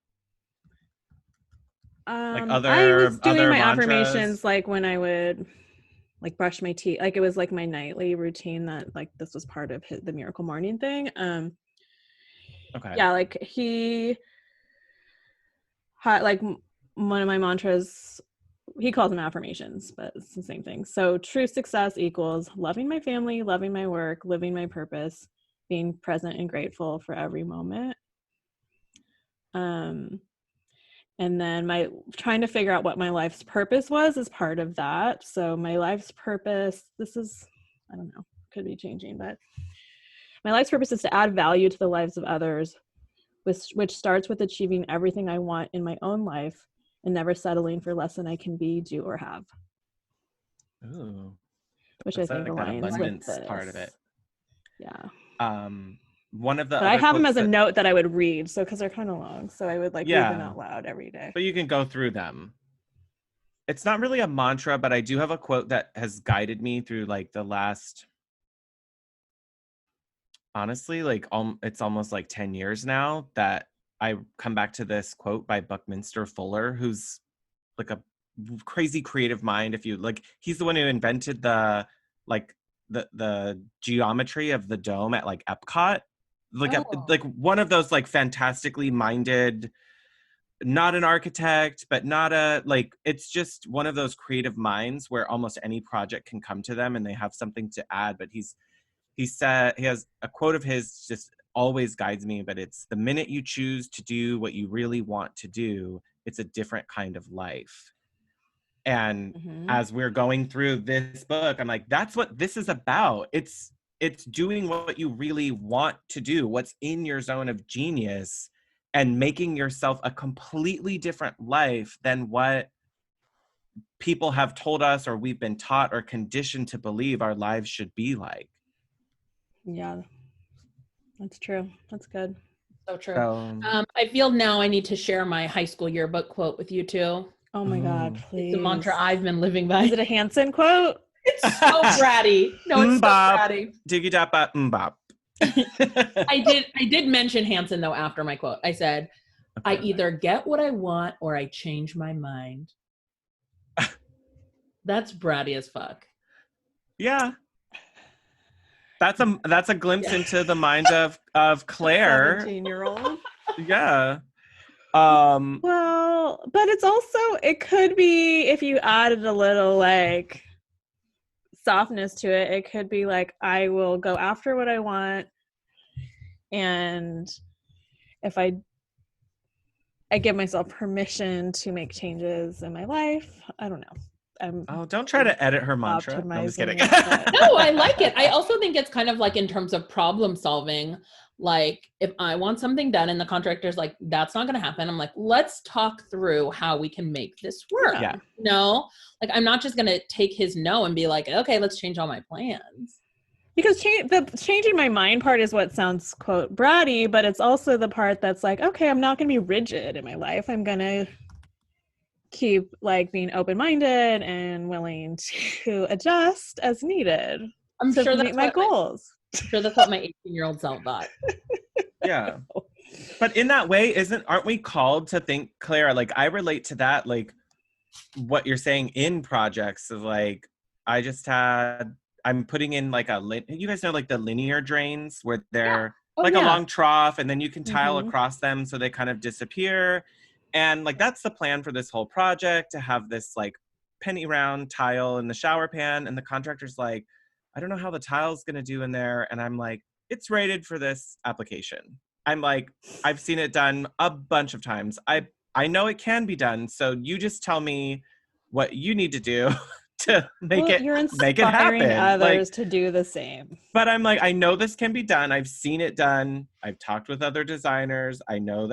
[SPEAKER 2] Like
[SPEAKER 1] I was doing my
[SPEAKER 2] mantras?
[SPEAKER 1] affirmations like when I would like brush my teeth. Like it was like my nightly routine that like this was part of the Miracle Morning thing.
[SPEAKER 2] Okay.
[SPEAKER 1] Yeah, like he had like one of my mantras, he calls them affirmations, but it's the same thing. So true success equals loving my family, loving my work, living my purpose, being present and grateful for every moment. And then my trying to figure out what my life's purpose was is part of that. So my life's purpose, this is, I don't know, could be changing, but my life's purpose is to add value to the lives of others, which starts with achieving everything I want in my own life and never settling for less than I can be, do, or have.
[SPEAKER 2] Ooh,
[SPEAKER 1] which
[SPEAKER 2] that's
[SPEAKER 1] I think
[SPEAKER 2] like that
[SPEAKER 1] aligns with
[SPEAKER 2] abundance
[SPEAKER 1] this.
[SPEAKER 2] part of it.
[SPEAKER 1] Yeah.
[SPEAKER 2] One of the
[SPEAKER 1] But
[SPEAKER 2] other
[SPEAKER 1] I have them
[SPEAKER 2] quotes
[SPEAKER 1] as a note that I would read, so because they're kind of long, so I would like read them out loud every day.
[SPEAKER 2] But you can go through them. It's not really a mantra, but I do have a quote that has guided me through like the last, honestly, like it's almost like 10 years now that I come back to this quote by Buckminster Fuller, who's like a crazy creative mind. If you like, he's the one who invented the like the geometry of the dome at like Epcot. Like like one of those like fantastically minded, not an architect, but not a like, it's just one of those creative minds where almost any project can come to them and they have something to add. But he said, he has a quote of his just always guides me, but it's the minute you choose to do what you really want to do, it's a different kind of life. And as we're going through this book, I'm like, that's what this is about. It's doing what you really want to do, what's in your zone of genius, and making yourself a completely different life than what people have told us or we've been taught or conditioned to believe our lives should be like.
[SPEAKER 1] Yeah, that's true. That's good.
[SPEAKER 3] So true. I feel now I need to share my high school yearbook quote with you too.
[SPEAKER 1] Oh my God, please.
[SPEAKER 3] It's a mantra I've been living by.
[SPEAKER 1] Is it a Hanson quote?
[SPEAKER 3] It's so bratty. No, it's so bratty.
[SPEAKER 2] Diggy dap bop mbop.
[SPEAKER 3] I did mention Hanson though after my quote. I said, I either get what I want or I change my mind. That's bratty as fuck.
[SPEAKER 2] Yeah. That's a glimpse into the mind of Claire.
[SPEAKER 1] 17-year-old.
[SPEAKER 2] Yeah.
[SPEAKER 1] Well, but it's also, it could be, if you added a little like softness to it, it could be like, I will go after what I want, and if I give myself permission to make changes in my life. I don't know.
[SPEAKER 2] Don't try to edit her mantra. No, I'm just kidding.
[SPEAKER 3] No, I like it. I also think it's kind of like in terms of problem solving. Like if I want something done and the contractor's like, that's not going to happen. I'm like, let's talk through how we can make this work.
[SPEAKER 2] Yeah.
[SPEAKER 3] No, like I'm not just going to take his no and be like, okay, let's change all my plans.
[SPEAKER 1] Because the changing my mind part is what sounds, quote, bratty, but it's also the part that's like, okay, I'm not going to be rigid in my life. I'm going to keep like being open-minded and willing to adjust as needed.
[SPEAKER 3] I'm sure
[SPEAKER 1] meet my goals.
[SPEAKER 3] I'm sure that's what my 18-year-old self thought.
[SPEAKER 2] Yeah. But in that way, aren't we called to think, Claire, like I relate to that, like what you're saying in projects of like, I'm putting in like you guys know like the linear drains where they're a long trough and then you can tile across them so they kind of disappear. And like, that's the plan for this whole project, to have this like penny round tile in the shower pan. And the contractor's like, I don't know how the tile's going to do in there. And I'm like, it's rated for this application. I'm like, I've seen it done a bunch of times. I know it can be done. So you just tell me what you need to do to make it happen.
[SPEAKER 1] Others to do the same.
[SPEAKER 2] But I'm like, I know this can be done. I've seen it done. I've talked with other designers. I know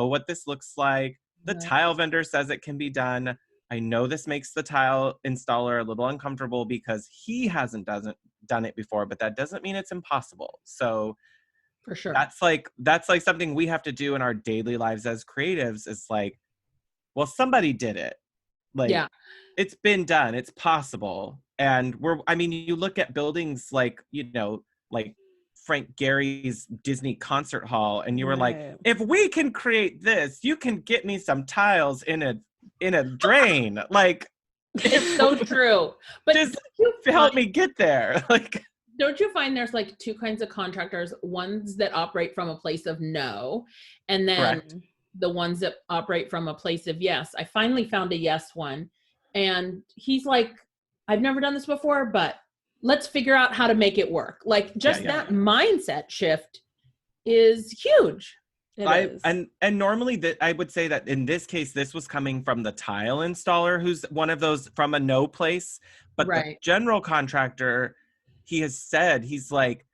[SPEAKER 2] what this looks like. The tile vendor says it can be done. I know this makes the tile installer a little uncomfortable because he hasn't done done it before, but that doesn't mean it's impossible. So
[SPEAKER 3] For sure.
[SPEAKER 2] that's like something we have to do in our daily lives as creatives. Is like, well, somebody did it. Like,
[SPEAKER 3] yeah.
[SPEAKER 2] it's been done. It's possible. And you look at buildings like, like Frank Gehry's Disney concert hall, and you were like,
[SPEAKER 1] Right.
[SPEAKER 2] if we can create this, you can get me some tiles in a drain. Like,
[SPEAKER 3] It's so true. But
[SPEAKER 2] just help me get there. Like,
[SPEAKER 3] don't you find there's like two kinds of contractors, ones that operate from a place of no, and then
[SPEAKER 2] correct.
[SPEAKER 3] the ones that operate from a place of yes. I finally found a yes one, and he's like, I've never done this before, but let's figure out how to make it work. Like, just that mindset shift is huge.
[SPEAKER 2] And normally that I would say that in this case, this was coming from the tile installer, who's one of those from a no place, but the general contractor, he has said, he's like,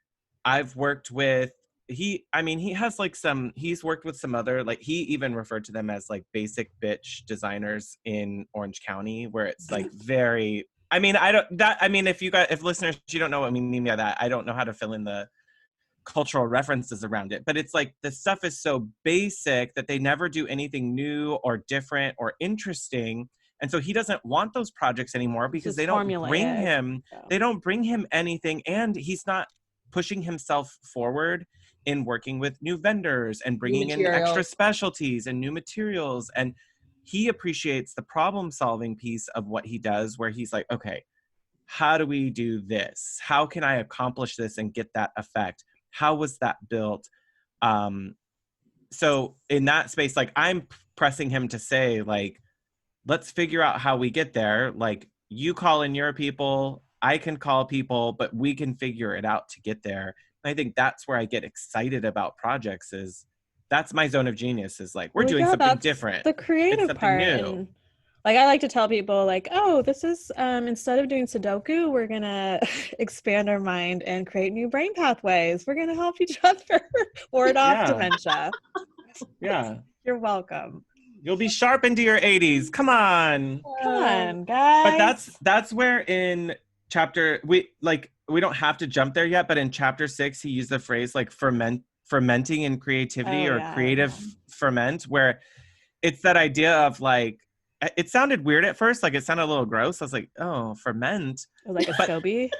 [SPEAKER 2] I've worked with, he's worked with some other, like, he even referred to them as like basic bitch designers in Orange County, where it's like very, if listeners, you don't know what I mean by that, I don't know how to fill in the cultural references around it, but it's like the stuff is so basic that they never do anything new or different or interesting. And so he doesn't want those projects anymore because they don't bring him anything, and he's not pushing himself forward in working with new vendors and bringing in extra specialties and new materials. And he appreciates the problem solving piece of what he does, where he's like, okay, how do we do this? How can I accomplish this and get that effect? How was that built? So in that space, like, I'm pressing him to say, like, let's figure out how we get there. Like, you call in your people, I can call people, but we can figure it out to get there. And I think that's where I get excited about projects, is that's my zone of genius, is like, we're doing something different.
[SPEAKER 1] The creative part.
[SPEAKER 2] New.
[SPEAKER 1] And like, I like to tell people, like, oh, this is, instead of doing Sudoku, we're going to expand our mind and create new brain pathways. We're going to help each other ward off dementia.
[SPEAKER 2] Yeah.
[SPEAKER 1] You're welcome.
[SPEAKER 2] You'll be sharp into your 80s. Come on.
[SPEAKER 1] Come on, guys.
[SPEAKER 2] But that's where in chapter, we don't have to jump there yet, but in chapter 6, he used the phrase like fermenting in creativity, creative ferment, where it's that idea of like, it sounded weird at first, like it sounded a little gross. I was like, oh, ferment.
[SPEAKER 1] Like a SCOBY?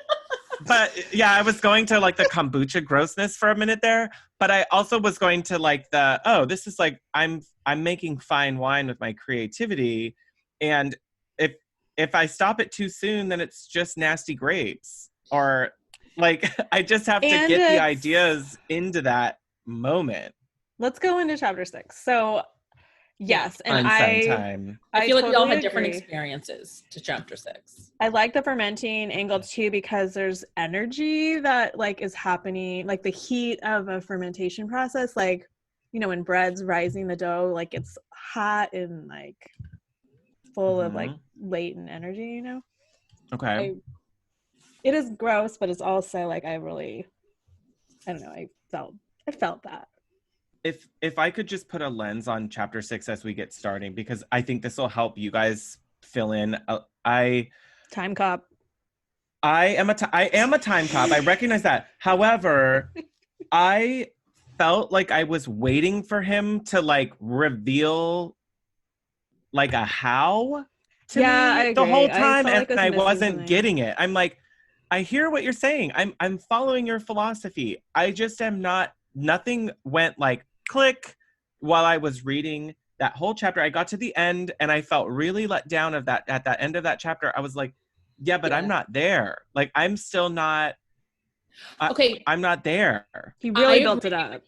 [SPEAKER 2] But yeah, I was going to like the kombucha grossness for a minute there, but I also was going to like this is like, I'm making fine wine with my creativity. And if I stop it too soon, then it's just nasty grapes. Or like, I just have to get the ideas into that moment.
[SPEAKER 1] Let's go into chapter 6. So yes, and
[SPEAKER 3] I feel like we all had different experiences to chapter 6.
[SPEAKER 1] I like the fermenting angle too, because there's energy that like is happening, like the heat of a fermentation process, like, when bread's rising the dough, like it's hot and like full of like latent energy,
[SPEAKER 2] Okay.
[SPEAKER 1] It is gross, but it's also like, I don't know, I felt that.
[SPEAKER 2] If I could just put a lens on chapter 6 as we get starting, because I think this will help you guys fill in.
[SPEAKER 1] Time cop.
[SPEAKER 2] I am a time cop. I recognize that. However, I felt like I was waiting for him to like reveal like a how to me the whole time, and I wasn't getting it. I'm like, I hear what you're saying. I'm following your philosophy. I just am not. Nothing went like click while I was reading that whole chapter. I got to the end and I felt really let down at that end of that chapter. I was like, I'm not there. Like, I'm still not. I'm not there.
[SPEAKER 1] He really built it up.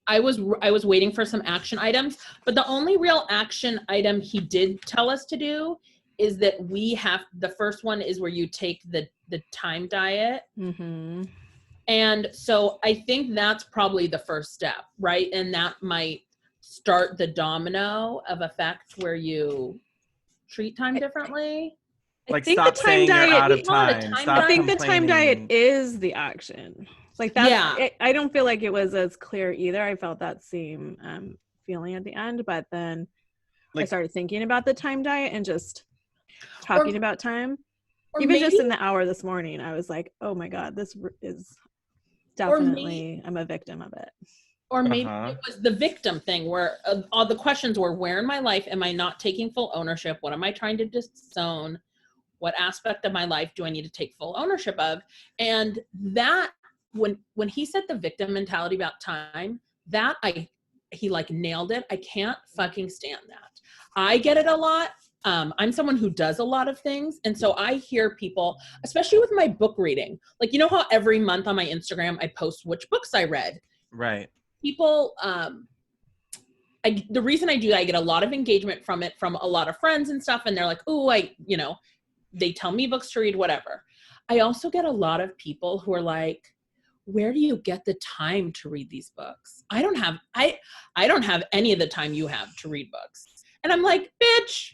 [SPEAKER 3] I was waiting for some action items, but the only real action item he did tell us to do is that the first one is where you take the time diet.
[SPEAKER 1] Mm-hmm.
[SPEAKER 3] And so I think that's probably the first step, right? And that might start the domino of effect where you treat time differently.
[SPEAKER 2] Like, stop saying you're out of time.
[SPEAKER 1] I think the time diet is the action. Like that. I don't feel like it was as clear either. I felt that same feeling at the end, but then I started thinking about the time diet and just talking about time.
[SPEAKER 3] Or
[SPEAKER 1] Even
[SPEAKER 3] maybe,
[SPEAKER 1] just in the hour this morning, I was like, oh my God, this is definitely, I'm a victim of it.
[SPEAKER 3] or maybe
[SPEAKER 2] Uh-huh.
[SPEAKER 3] it was the victim thing where all the questions were, where in my life am I not taking full ownership? What am I trying to disown? What aspect of my life do I need to take full ownership of? And that, when he said the victim mentality about time, he like nailed it. I can't fucking stand that. I get it a lot. I'm someone who does a lot of things. And so I hear people, especially with my book reading, like, you know how every month on my Instagram, I post which books I read.
[SPEAKER 2] Right.
[SPEAKER 3] People, the reason I do that, I get a lot of engagement from it, from a lot of friends and stuff. And they're like, oh, they tell me books to read, whatever. I also get a lot of people who are like, where do you get the time to read these books? I don't have any of the time you have to read books. And I'm like, bitch.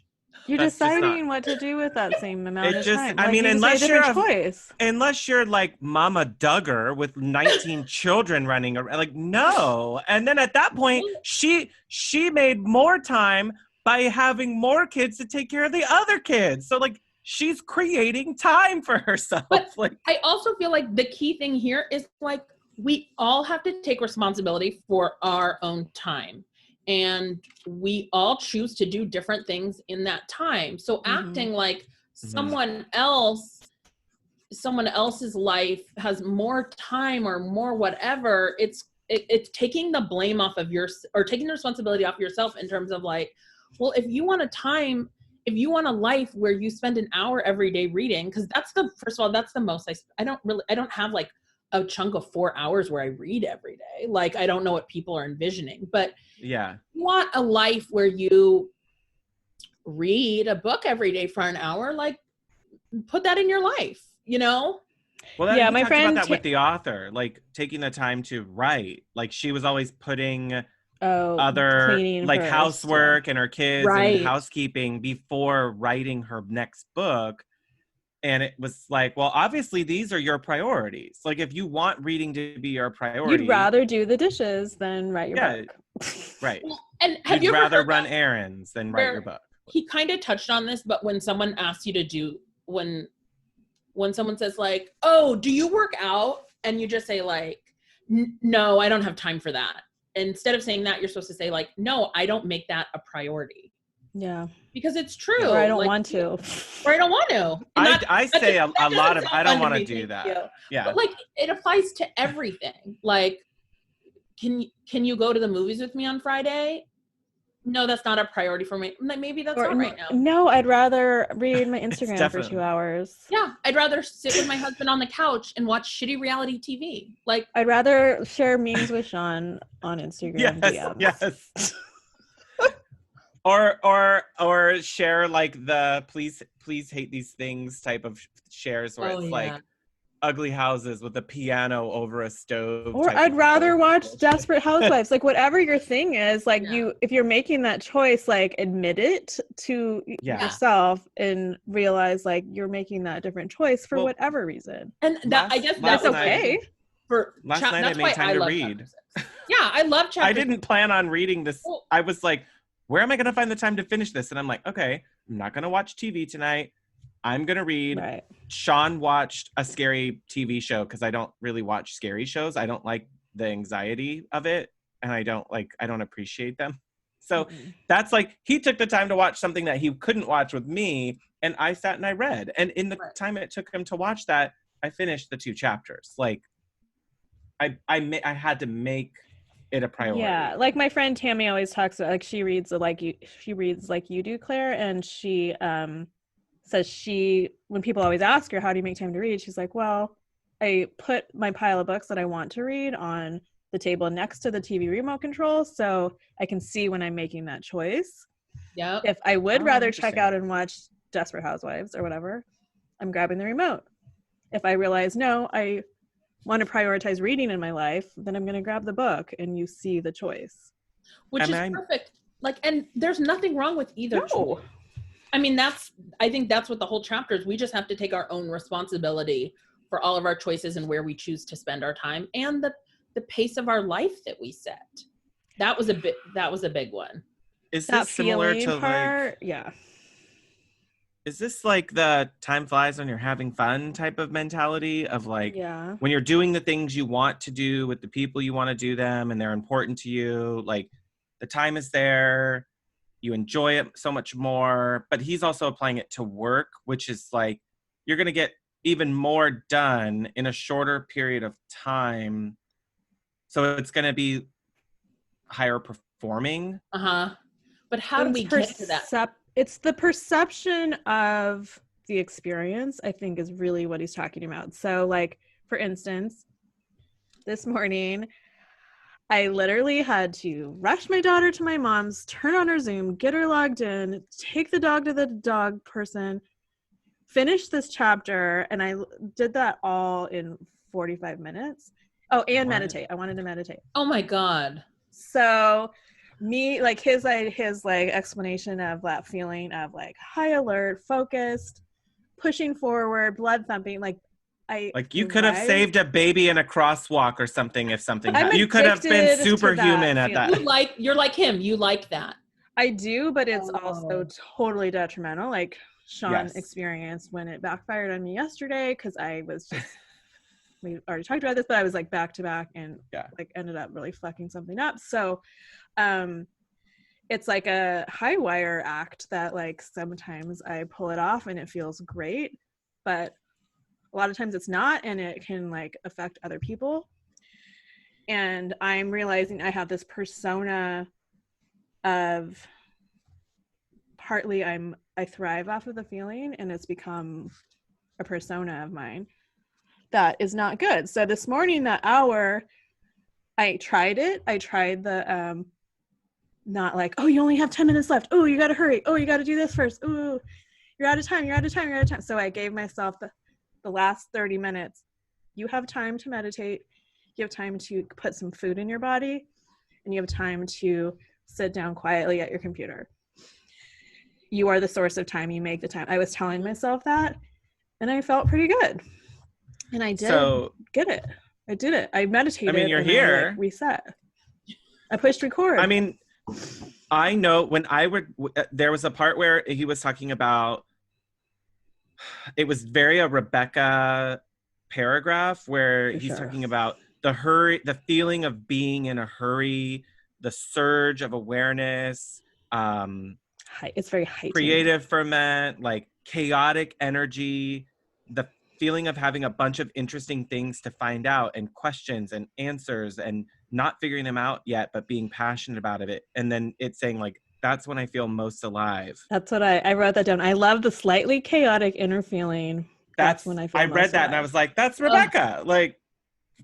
[SPEAKER 1] You're
[SPEAKER 2] That's just
[SPEAKER 1] deciding
[SPEAKER 2] not-
[SPEAKER 1] what to do with that same amount of time.
[SPEAKER 2] I
[SPEAKER 1] Like,
[SPEAKER 2] mean,
[SPEAKER 1] you just made a different choice.
[SPEAKER 2] unless you're like Mama Duggar with 19 children running around, like, no. And then at that point, she made more time by having more kids to take care of the other kids. So like, she's creating time for herself.
[SPEAKER 3] But
[SPEAKER 2] like,
[SPEAKER 3] I also feel like the key thing here is like, we all have to take responsibility for our own time. And we all choose to do different things in that time. So acting like someone else's life has more time or more whatever, it's taking the blame off of or taking the responsibility off yourself in terms of like, well, if you want a life where you spend an hour every day reading, because first of all, that's the most I don't have like a chunk of 4 hours where I read every day. Like, I don't know what people are envisioning, but
[SPEAKER 2] yeah,
[SPEAKER 3] you want a life where you read a book every day for an hour, like, put that in your life, you know?
[SPEAKER 2] Well,
[SPEAKER 1] yeah,
[SPEAKER 2] he
[SPEAKER 1] my
[SPEAKER 2] talked
[SPEAKER 1] friend
[SPEAKER 2] about that with the author, like taking the time to write. Like, she was always putting other
[SPEAKER 1] cleaning
[SPEAKER 2] like
[SPEAKER 1] first,
[SPEAKER 2] housework and her kids
[SPEAKER 3] Right.
[SPEAKER 2] and housekeeping before writing her next book. And it was like, well, obviously these are your priorities. Like, if you want reading to be your priority,
[SPEAKER 1] You'd rather do the dishes than write your book.
[SPEAKER 2] Right.
[SPEAKER 3] Well, and have
[SPEAKER 2] You'd
[SPEAKER 3] you ever
[SPEAKER 2] rather
[SPEAKER 3] heard
[SPEAKER 2] run
[SPEAKER 3] that,
[SPEAKER 2] errands than write your book.
[SPEAKER 3] he kind of touched on this, but when someone asks you to do, when someone says like, oh, do you work out? And you just say like, no, I don't have time for that. Instead of saying that, you're supposed to say like, no, I don't make that a priority.
[SPEAKER 1] Yeah.
[SPEAKER 3] Because it's true.
[SPEAKER 1] Or I don't
[SPEAKER 3] like,
[SPEAKER 1] want to.
[SPEAKER 3] Or I don't want to.
[SPEAKER 2] I say a lot of, I don't want to do that.
[SPEAKER 3] You.
[SPEAKER 2] Yeah.
[SPEAKER 3] But like, it applies to everything. Like, can you go to the movies with me on Friday? No, that's not a priority for me. Maybe that's not right now.
[SPEAKER 1] No, I'd rather read my Instagram for 2 hours.
[SPEAKER 3] Yeah, I'd rather sit with my husband on the couch and watch shitty reality TV. Like,
[SPEAKER 1] I'd rather share memes with Shaun on Instagram DMs.
[SPEAKER 2] Yes. or share like the please hate these things type of shares where it's like ugly houses with a piano over a stove.
[SPEAKER 1] Or I'd rather watch Desperate Housewives. Like, whatever your thing is, like, if you're making that choice, like, admit it to yourself and realize like you're making that different choice for whatever reason.
[SPEAKER 3] And I guess
[SPEAKER 1] that's okay.
[SPEAKER 2] Last night I made time to read.
[SPEAKER 3] Yeah, I love chapter.
[SPEAKER 2] I didn't plan on reading this. I was like, where am I going to find the time to finish this? And I'm like, okay, I'm not going to watch TV tonight. I'm going to read.
[SPEAKER 1] Right.
[SPEAKER 2] Shaun watched a scary TV show because I don't really watch scary shows. I don't like the anxiety of it. And I don't appreciate them. So that's like, he took the time to watch something that he couldn't watch with me. And I sat and I read. And in the time it took him to watch that, I finished the 2 chapters. Like, I had to make it a priority.
[SPEAKER 1] Yeah, like my friend Tammy always talks about, like, she reads like you do, Claire, and she says when people always ask her how do you make time to read, she's like, well, I put my pile of books that I want to read on the table next to the TV remote control so I can see when I'm making that choice.
[SPEAKER 3] Yeah.
[SPEAKER 1] If I would rather check out and watch Desperate Housewives or whatever, I'm grabbing the remote. If I realize, no, I want to prioritize reading in my life, then I'm going to grab the book, and you see the choice.
[SPEAKER 3] Which is perfect. Like, and there's nothing wrong with either choice. I mean, I think that's what the whole chapter is. We just have to take our own responsibility for all of our choices and where we choose to spend our time and the pace of our life that we set. That was a big one.
[SPEAKER 2] Is that this similar to
[SPEAKER 1] part?
[SPEAKER 2] like,
[SPEAKER 1] yeah.
[SPEAKER 2] is this like the time flies when you're having fun type of mentality of like,
[SPEAKER 1] Yeah.
[SPEAKER 2] when you're doing the things you want to do with the people you want to do them and they're important to you, like the time is there, you enjoy it so much more. But he's also applying it to work, which is like, you're going to get even more done in a shorter period of time. So it's going to be higher performing.
[SPEAKER 3] But how do we get to that?
[SPEAKER 1] It's the perception of the experience, I think, is really what he's talking about. So, like, for instance, this morning, I literally had to rush my daughter to my mom's, turn on her Zoom, get her logged in, take the dog to the dog person, finish this chapter, and I did that all in 45 minutes. Oh, and meditate. I wanted to meditate.
[SPEAKER 3] Oh my God.
[SPEAKER 1] So me, like his like explanation of that feeling of like high alert, focused, pushing forward, blood thumping, like
[SPEAKER 2] you could have saved a baby in a crosswalk or something if something happened. You could have been
[SPEAKER 1] addicted to
[SPEAKER 2] superhuman
[SPEAKER 1] that
[SPEAKER 2] at that.
[SPEAKER 3] You're like him. You like that.
[SPEAKER 1] I do, but it's also totally detrimental. Like Shaun
[SPEAKER 2] Yes.
[SPEAKER 1] experienced when it backfired on me yesterday, because I was just we already talked about this, but I was like back to back and like ended up really fucking something up. So it's like a high wire act that like sometimes I pull it off and it feels great, but a lot of times it's not, and it can like affect other people. And I'm realizing I have this persona of partly I thrive off of the feeling, and it's become a persona of mine that is not good. So this morning, that hour, I tried it. I tried the not like, oh, you only have 10 minutes left. Oh, you got to hurry. Oh, you got to do this first. Oh, you're out of time. You're out of time. You're out of time. So I gave myself the last 30 minutes. You have time to meditate. You have time to put some food in your body, and you have time to sit down quietly at your computer. You are the source of time. You make the time. I was telling myself that, and I felt pretty good. And I did get it. I did it. I meditated.
[SPEAKER 2] I mean, you're here.
[SPEAKER 1] I, like, reset. I pushed record.
[SPEAKER 2] I mean, I know when there was a part where he was talking about, it was very a Rebecca paragraph where he's talking about the feeling of being in a hurry, the surge of awareness,
[SPEAKER 1] it's very heightened.
[SPEAKER 2] Creative ferment, like chaotic energy, the feeling of having a bunch of interesting things to find out and questions and answers and not figuring them out yet, but being passionate about it. And then it's saying like, that's when I feel most alive.
[SPEAKER 1] That's what I wrote that down. I love the slightly chaotic inner feeling. That's when I feel most
[SPEAKER 2] read that
[SPEAKER 1] alive.
[SPEAKER 2] And I was like, that's Rebecca. Like,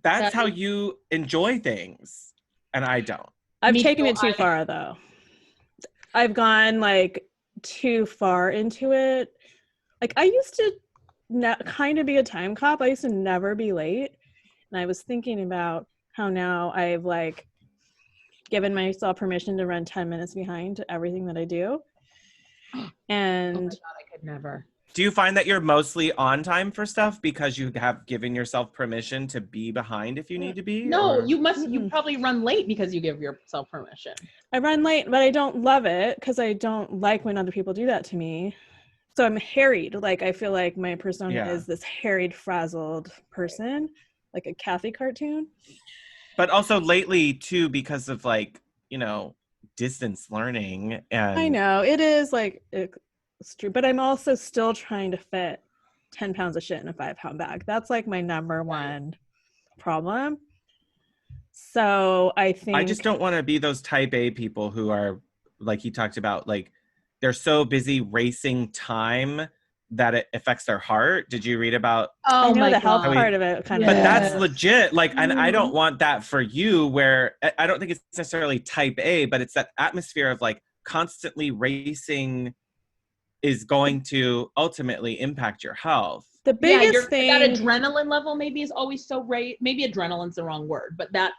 [SPEAKER 2] that's how you enjoy things. And I don't.
[SPEAKER 1] I've taken it too far though. I've gone like too far into it. Like I used to kind of be a time cop. I used to never be late. And I was thinking about how now I've like given myself permission to run 10 minutes behind to everything that I do. And
[SPEAKER 3] oh my God, I could never.
[SPEAKER 2] Do you find that you're mostly on time for stuff because you have given yourself permission to be behind if you need to be?
[SPEAKER 3] No, you probably run late because you give yourself permission.
[SPEAKER 1] I run late, but I don't love it because I don't like when other people do that to me. So I'm harried. Like I feel like my persona is this harried, frazzled person, like a Kathy cartoon.
[SPEAKER 2] But also lately too, because of like, distance learning. And
[SPEAKER 1] I know it is like it's true, but I'm also still trying to fit 10 pounds of shit in a 5-pound bag. That's like my number one problem. So I think
[SPEAKER 2] I just don't want to be those type A people who are like he talked about, like they're so busy racing time that it affects their heart. Did you read about
[SPEAKER 1] I know the health part of it kind of,
[SPEAKER 2] but that's legit. Like, and I don't want that for you, where I don't think it's necessarily type A, but it's that atmosphere of like constantly racing is going to ultimately impact your health.
[SPEAKER 1] The biggest thing,
[SPEAKER 3] that adrenaline level maybe is always so maybe adrenaline's the wrong word, but that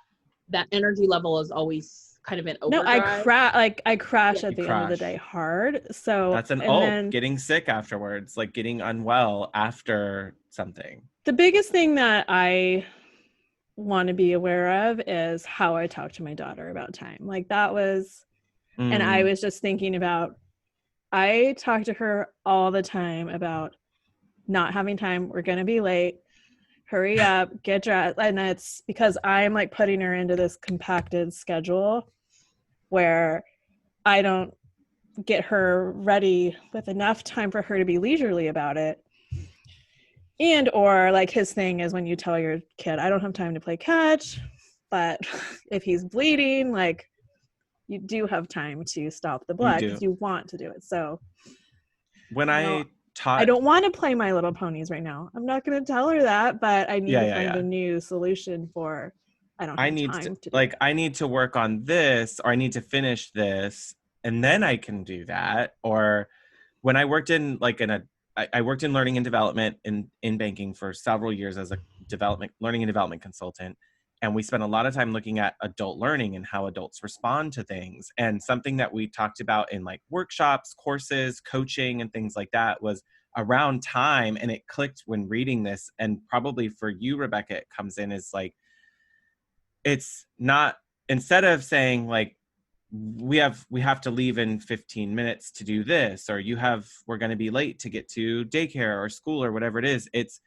[SPEAKER 3] energy level is always kind of an overdrive.
[SPEAKER 1] No, I crash at the end of the day hard. So
[SPEAKER 2] that's getting sick afterwards, like getting unwell after something.
[SPEAKER 1] The biggest thing that I want to be aware of is how I talk to my daughter about time. Like that was, and I was just thinking about I talk to her all the time about not having time. We're going to be late. Hurry up, get dressed. And it's because I'm like putting her into this compacted schedule where I don't get her ready with enough time for her to be leisurely about it. And or like his thing is when you tell your kid, I don't have time to play catch, but if he's bleeding, like you do have time to stop the blood because you want to do it. So
[SPEAKER 2] when I
[SPEAKER 1] I don't want to play My Little Ponies right now. I'm not going to tell her that, but I need to find a new solution for I don't have time to do
[SPEAKER 2] like
[SPEAKER 1] it.
[SPEAKER 2] I need to work on this, or I need to finish this, and then I can do that. Or when I worked in like I worked in learning and development in banking for several years as a learning and development consultant. And we spent a lot of time looking at adult learning and how adults respond to things. And something that we talked about in like workshops, courses, coaching, and things like that was around time. And it clicked when reading this. And probably for you, Rebecca, it comes in as like, it's not, instead of saying like, we have to leave in 15 minutes to do this, or we're going to be late to get to daycare or school or whatever it is. It's,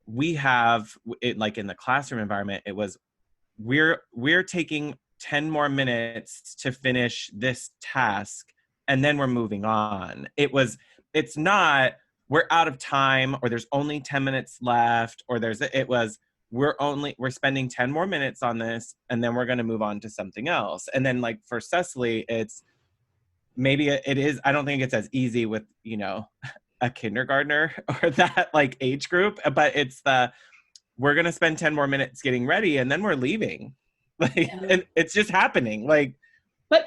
[SPEAKER 2] we have it like in the classroom environment, it was, we're taking 10 more minutes to finish this task and then we're moving on. It's not, we're out of time, or there's only 10 minutes left, or we're spending 10 more minutes on this and then we're going to move on to something else. And then like for Cecily, it's maybe it is, I don't think it's as easy with, a kindergartner or that like age group, but it's we're going to spend 10 more minutes getting ready and then we're leaving. Like, and it's just happening. Like,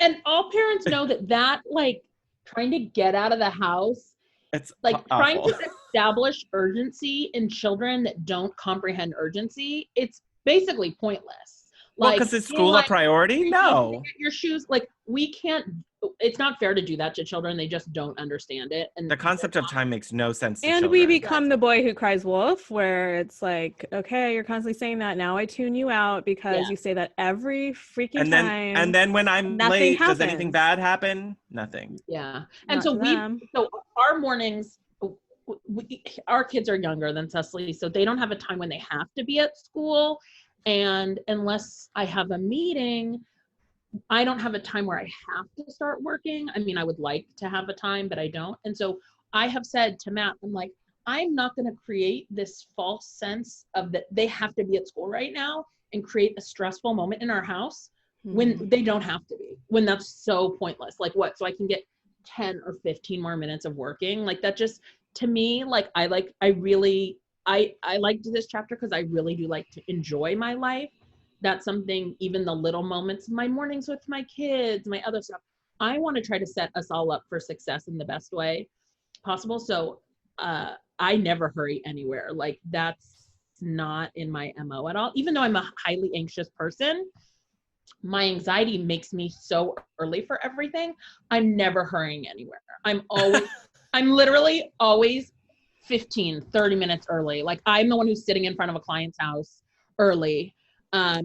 [SPEAKER 3] and all parents know that like trying to get out of the house,
[SPEAKER 2] it's
[SPEAKER 3] like
[SPEAKER 2] awful.
[SPEAKER 3] trying to establish urgency in children that don't comprehend urgency. It's basically pointless.
[SPEAKER 2] Well, because is school a priority? No.
[SPEAKER 3] Get your shoes. Like we can't. It's not fair to do that to children. They just don't understand it. And
[SPEAKER 2] the concept of time makes no sense to
[SPEAKER 1] and
[SPEAKER 2] children.
[SPEAKER 1] we become the boy who cries wolf, where it's like, okay, you're constantly saying that. Now I tune you out because you say that every freaking time.
[SPEAKER 2] And then when I'm late, does anything bad happen? Nothing.
[SPEAKER 3] Yeah. And so our mornings, our kids are younger than Cecily, so they don't have a time when they have to be at school. And unless I have a meeting, I don't have a time where I have to start working. I mean, I would like to have a time, but I don't. And so I have said to Matt, I'm like, I'm not going to create this false sense of that they have to be at school right now and create a stressful moment in our house when they don't have to be, when that's so pointless. Like what? So I can get 10 or 15 more minutes of working. Like that just, to me, like I liked this chapter because I really do like to enjoy my life. That's something, even the little moments, my mornings with my kids, my other stuff, I want to try to set us all up for success in the best way possible. So I never hurry anywhere. Like that's not in my MO at all. Even though I'm a highly anxious person, my anxiety makes me so early for everything. I'm never hurrying anywhere. I'm literally always 15, 30 minutes early. Like I'm the one who's sitting in front of a client's house early.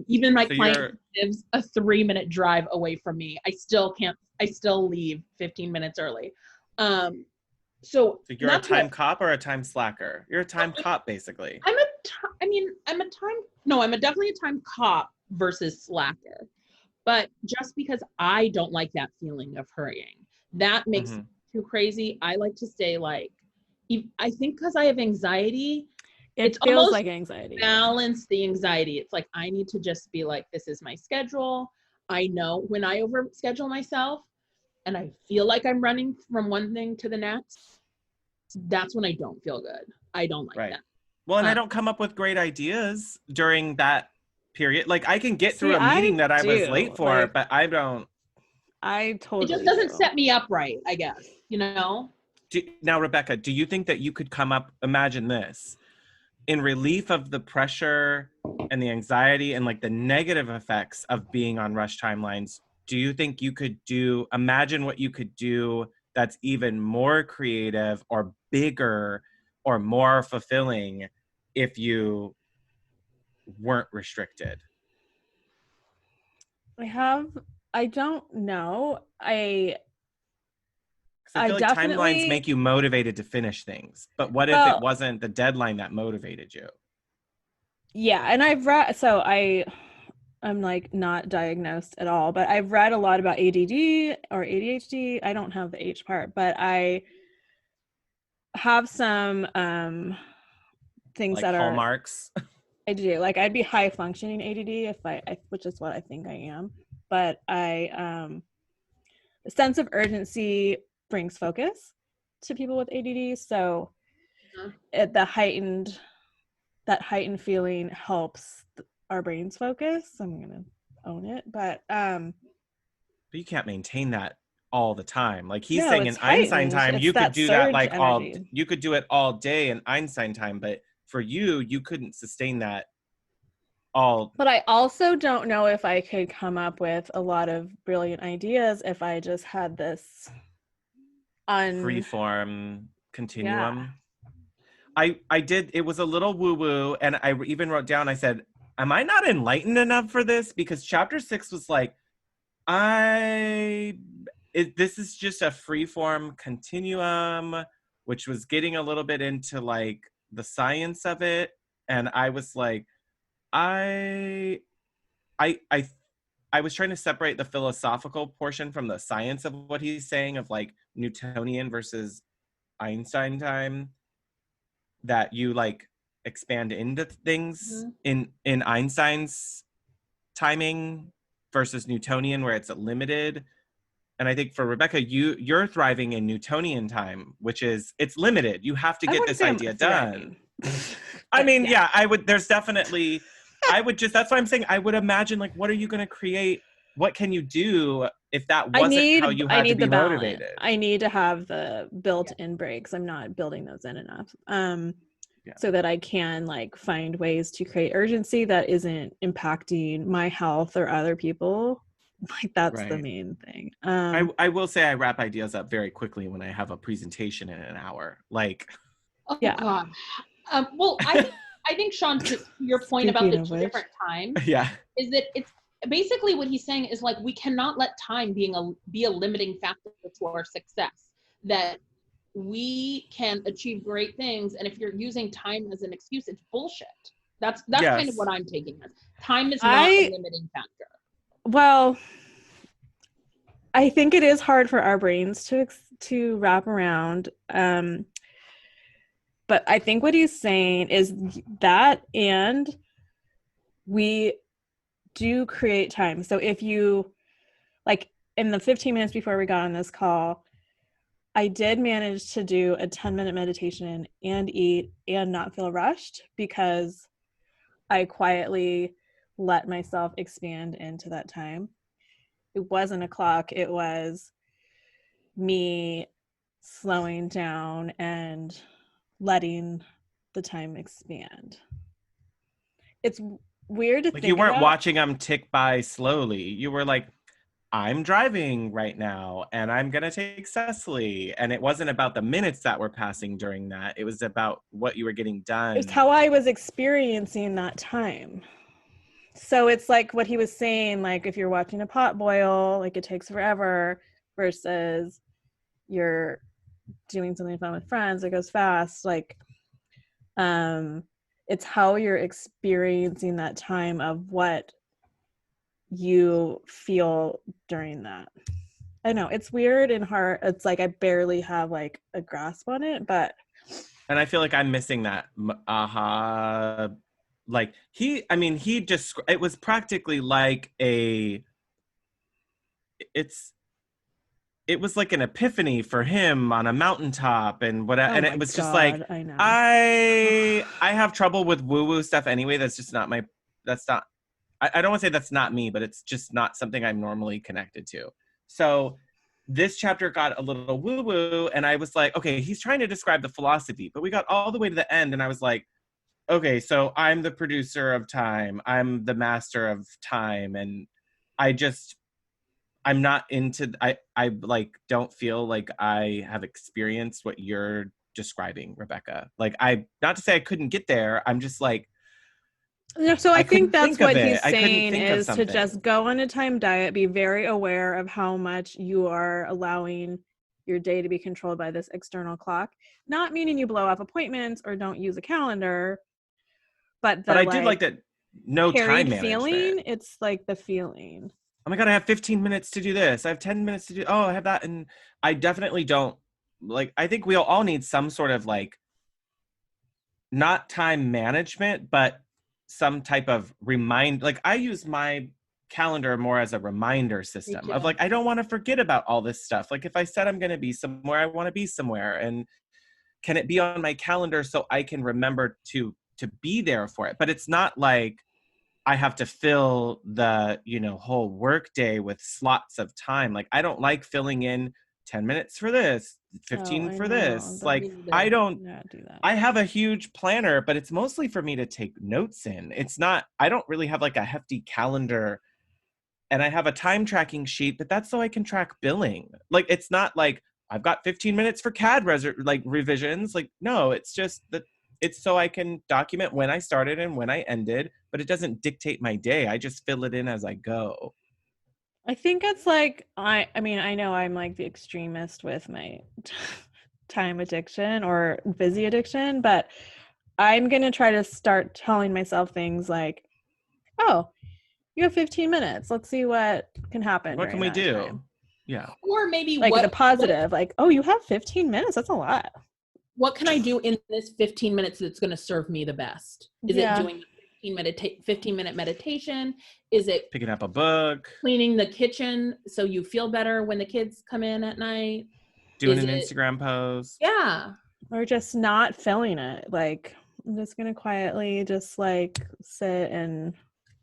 [SPEAKER 3] Even my client lives a 3-minute drive away from me. I still leave 15 minutes early. So
[SPEAKER 2] you're a time cop or a time slacker? You're a time cop, basically.
[SPEAKER 3] I'm definitely a time cop versus slacker. But just because I don't like that feeling of hurrying, that makes me too crazy. I like to stay like, I think because I have anxiety,
[SPEAKER 1] it feels like anxiety.
[SPEAKER 3] Balance the anxiety. It's like I need to just be like, this is my schedule. I know when I overschedule myself and I feel like I'm running from one thing to the next, that's when I don't feel good. I don't like that.
[SPEAKER 2] Well, and I don't come up with great ideas during that period. Like I can get through a meeting that I was late for, like, but I don't.
[SPEAKER 1] I totally.
[SPEAKER 3] It just doesn't set me up right, I guess.
[SPEAKER 2] Now, Rebecca, do you think that you could come up? Imagine this. In relief of the pressure and the anxiety and like the negative effects of being on rush timelines, do you think you could imagine what you could do that's even more creative or bigger or more fulfilling if you weren't restricted?
[SPEAKER 1] I don't know.
[SPEAKER 2] Because I feel like timelines make you motivated to finish things. But what if it wasn't the deadline that motivated you?
[SPEAKER 1] Yeah, and I've read, so I'm like not diagnosed at all, but I've read a lot about ADD or ADHD. I don't have the H part, but I have some things
[SPEAKER 2] like
[SPEAKER 1] that
[SPEAKER 2] hallmarks.
[SPEAKER 1] I do. Like I'd be high functioning ADD if I which is what I think I am. But a sense of urgency brings focus to people with ADD. So that heightened feeling helps our brains focus. I'm gonna own it, but
[SPEAKER 2] you can't maintain that all the time. Like he's
[SPEAKER 1] no,
[SPEAKER 2] saying in Einstein time, you could do that like
[SPEAKER 1] energy.
[SPEAKER 2] you could do it all day in Einstein time, but for you couldn't sustain that all.
[SPEAKER 1] But I also don't know if I could come up with a lot of brilliant ideas if I just had this
[SPEAKER 2] freeform continuum. Yeah. I did, it was a little woo-woo, and I even wrote down, I said, am I not enlightened enough for this? Because chapter 6 was like, this is just a freeform continuum, which was getting a little bit into like the science of it. And I was like, I was trying to separate the philosophical portion from the science of what he's saying, of like Newtonian versus Einstein time, that you like expand into things in Einstein's timing versus Newtonian where it's limited. And I think for Rebecca, you're thriving in Newtonian time, which is, it's limited. You have to get this idea done. I mean, yeah, I would, there's definitely, I would just, that's why I'm saying, I would imagine like, what are you going to create? What can you do if that wasn't how you had to be motivated?
[SPEAKER 1] I need to have the built-in breaks. I'm not building those in enough. So that I can like find ways to create urgency that isn't impacting my health or other people. Like that's the main thing.
[SPEAKER 2] I will say I wrap ideas up very quickly when I have a presentation in an hour. Like,
[SPEAKER 3] oh God. Well, I think Shaun, to your point about the two different times, is that it's basically what he's saying is like we cannot let time be a limiting factor to our success. That we can achieve great things, and if you're using time as an excuse, it's bullshit. That's kind of what I'm taking as. Time is not a limiting factor.
[SPEAKER 1] Well, I think it is hard for our brains to wrap around. But I think what he's saying is that, and we do create time. So if you, like in the 15 minutes before we got on this call, I did manage to do a 10-minute meditation and eat and not feel rushed because I quietly let myself expand into that time. It wasn't a clock. It was me slowing down and letting the time expand. It's weird to
[SPEAKER 2] like
[SPEAKER 1] think
[SPEAKER 2] you weren't
[SPEAKER 1] about.
[SPEAKER 2] Watching them tick by slowly. You were like, I'm driving right now and I'm going to take Cecily. And it wasn't about the minutes that were passing during that. It was about what you were getting done.
[SPEAKER 1] It's how I was experiencing that time. So it's like what he was saying, like if you're watching a pot boil, like it takes forever versus you're doing something fun with friends, it goes fast. Like, it's how you're experiencing that time of what you feel during that. I know it's weird and hard. It's like I barely have like a grasp on it, but.
[SPEAKER 2] And I feel like I'm missing that aha. Like he just, it was practically like it was like an epiphany for him on a mountaintop and whatever. And it was just like,
[SPEAKER 1] I know.
[SPEAKER 2] I have trouble with woo-woo stuff anyway. That's just not I don't want to say that's not me, but it's just not something I'm normally connected to. So this chapter got a little woo-woo and I was like, okay, he's trying to describe the philosophy, but we got all the way to the end and I was like, okay, so I'm the producer of time. I'm the master of time. And I'm not into, I like, don't feel like I have experienced what you're describing, Rebecca. Like, not to say I couldn't get there. I'm just like,
[SPEAKER 1] so I think that's what he's saying is to just go on a time diet, be very aware of how much you are allowing your day to be controlled by this external clock. Not meaning you blow off appointments or don't use a calendar, but
[SPEAKER 2] I did like that no time
[SPEAKER 1] carried
[SPEAKER 2] management.
[SPEAKER 1] feeling. It's like the feeling.
[SPEAKER 2] Oh my God, I have 15 minutes to do this. I have 10 minutes to do, I have that. And I definitely don't, like, I think we all need some sort of like, not time management, but some type of like I use my calendar more as a reminder system of like, I don't want to forget about all this stuff. Like if I said I'm going to be somewhere, I want to be somewhere. And can it be on my calendar so I can remember to be there for it? But it's not like I have to fill the, whole work day with slots of time. Like I don't like filling in 10 minutes for this, 15 for this. Like I don't do that. I have a huge planner, but it's mostly for me to take notes in. It's not, I don't really have like a hefty calendar, and I have a time tracking sheet, but that's so I can track billing. Like, it's not like I've got 15 minutes for CAD revisions. Like, no, it's just that it's so I can document when I started and when I ended, but it doesn't dictate my day. I just fill it in as I go.
[SPEAKER 1] I think it's like, I mean, I know I'm like the extremist with my time addiction or busy addiction, but I'm going to try to start telling myself things like, oh, you have 15 minutes. Let's see what can happen.
[SPEAKER 2] What can we do?
[SPEAKER 1] Time.
[SPEAKER 2] Yeah.
[SPEAKER 3] Or maybe
[SPEAKER 1] like the positive, like, oh, you have 15 minutes. That's a lot.
[SPEAKER 3] What can I do in this 15 minutes that's going to serve me the best? Is it doing 15-minute meditation? Is it
[SPEAKER 2] picking up a book?
[SPEAKER 3] Cleaning the kitchen so you feel better when the kids come in at night?
[SPEAKER 2] Doing an Instagram post?
[SPEAKER 3] Yeah.
[SPEAKER 1] Or just not filling it. Like, I'm just going to quietly just like sit and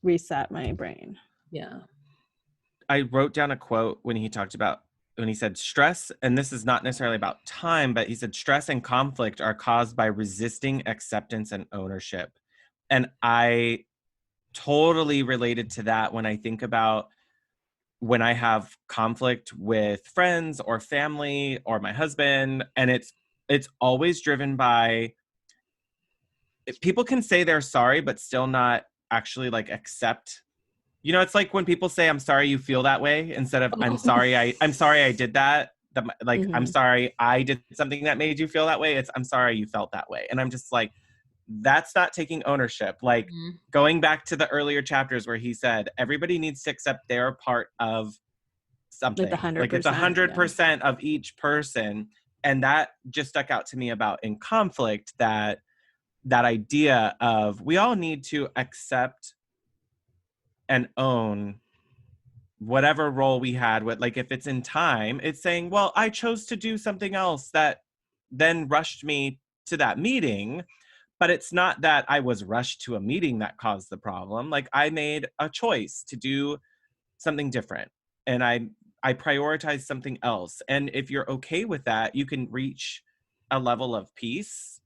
[SPEAKER 1] reset my brain.
[SPEAKER 3] Yeah.
[SPEAKER 2] I wrote down a quote when he said stress, and this is not necessarily about time, but he said stress and conflict are caused by resisting acceptance and ownership. And I totally related to that when I think about when I have conflict with friends or family or my husband, and it's always driven by, people can say they're sorry, but still not actually like accept. It's like when people say, I'm sorry you feel that way, instead of I'm sorry I did that. I'm sorry I did something that made you feel that way. It's I'm sorry you felt that way. And I'm just like, that's not taking ownership. Like going back to the earlier chapters where he said, everybody needs to accept their part of something. Like it's 100% of each person. And that just stuck out to me about in conflict, that idea of we all need to accept and own whatever role we had with, like, if it's in time, it's saying, well, I chose to do something else that then rushed me to that meeting, but it's not that I was rushed to a meeting that caused the problem. Like I made a choice to do something different, and I prioritized something else. And if you're okay with that, you can reach a level of peace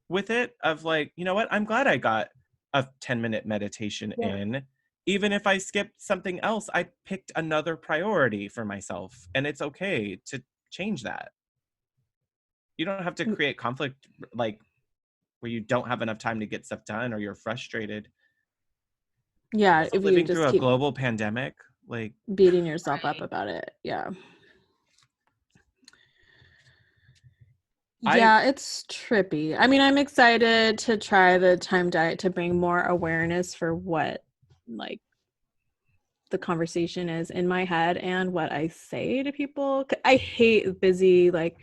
[SPEAKER 2] with it, of like, you know what, I'm glad I got a 10-minute meditation in. Even if I skipped something else, I picked another priority for myself, and it's okay to change that. You don't have to create conflict like where you don't have enough time to get stuff done or you're frustrated.
[SPEAKER 1] Yeah,
[SPEAKER 2] also,
[SPEAKER 1] if
[SPEAKER 2] living
[SPEAKER 1] you just
[SPEAKER 2] through
[SPEAKER 1] keep
[SPEAKER 2] a global pandemic, like
[SPEAKER 1] beating yourself up about it. Yeah. Yeah, it's trippy. I mean, I'm excited to try the time diet to bring more awareness for what like the conversation is in my head and what I say to people. I hate busy, like,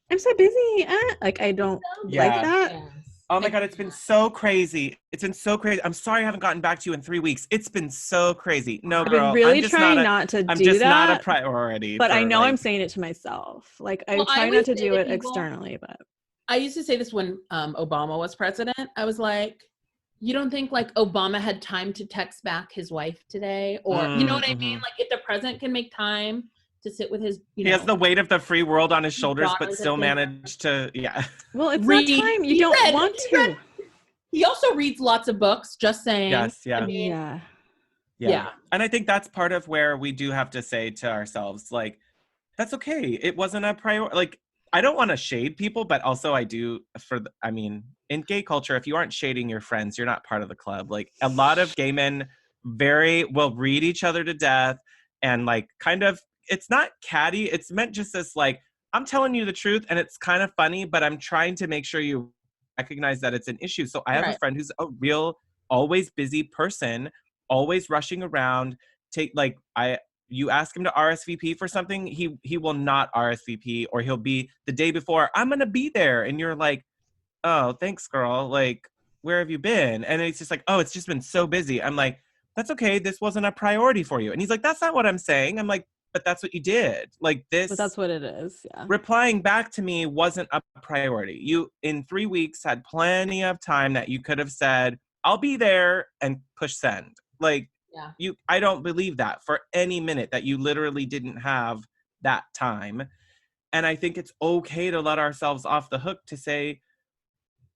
[SPEAKER 1] I'm so busy. Like, I don't like that.
[SPEAKER 3] Yes.
[SPEAKER 2] Oh my God, it's been so crazy. It's been so crazy. I'm sorry I haven't gotten back to you in 3 weeks. It's been so crazy. No, girl,
[SPEAKER 1] I've been really
[SPEAKER 2] I'm just
[SPEAKER 1] trying not to
[SPEAKER 2] I'm
[SPEAKER 1] do
[SPEAKER 2] just
[SPEAKER 1] that,
[SPEAKER 2] not a priority.
[SPEAKER 1] but I know I'm saying it to myself. Like, I try not to do it externally, but
[SPEAKER 3] I used to say this when Obama was president. I was like, you don't think like Obama had time to text back his wife today? Or, you know what I mean? Like if the president can make time to sit with his,
[SPEAKER 2] he has the weight of the free world on his shoulders, but still managed to,
[SPEAKER 1] Well, it's not time. You don't want to.
[SPEAKER 3] He also reads lots of books, just saying.
[SPEAKER 2] Yes, yeah.
[SPEAKER 3] I mean,
[SPEAKER 2] yeah. And I think that's part of where we do have to say to ourselves, like, that's okay. It wasn't a priority. Like, I don't want to shade people, but also I do in gay culture, if you aren't shading your friends, you're not part of the club. Like a lot of gay men will read each other to death and like kind of it's not catty. It's meant just as like, I'm telling you the truth and it's kind of funny, but I'm trying to make sure you recognize that it's an issue. So I have a friend who's a real, always busy person, always rushing around. You ask him to RSVP for something, he will not RSVP, or he'll be the day before, I'm going to be there. And you're like, oh, thanks, girl. Like, where have you been? And it's just like, oh, it's just been so busy. I'm like, that's okay. This wasn't a priority for you. And he's like, that's not what I'm saying. I'm like, but that's what you did. Like this.
[SPEAKER 1] But that's what it is. Yeah.
[SPEAKER 2] Replying back to me wasn't a priority. You, in 3 weeks, had plenty of time that you could have said, I'll be there, and push send. Like, I don't believe that for any minute, that you literally didn't have that time. And I think it's okay to let ourselves off the hook to say,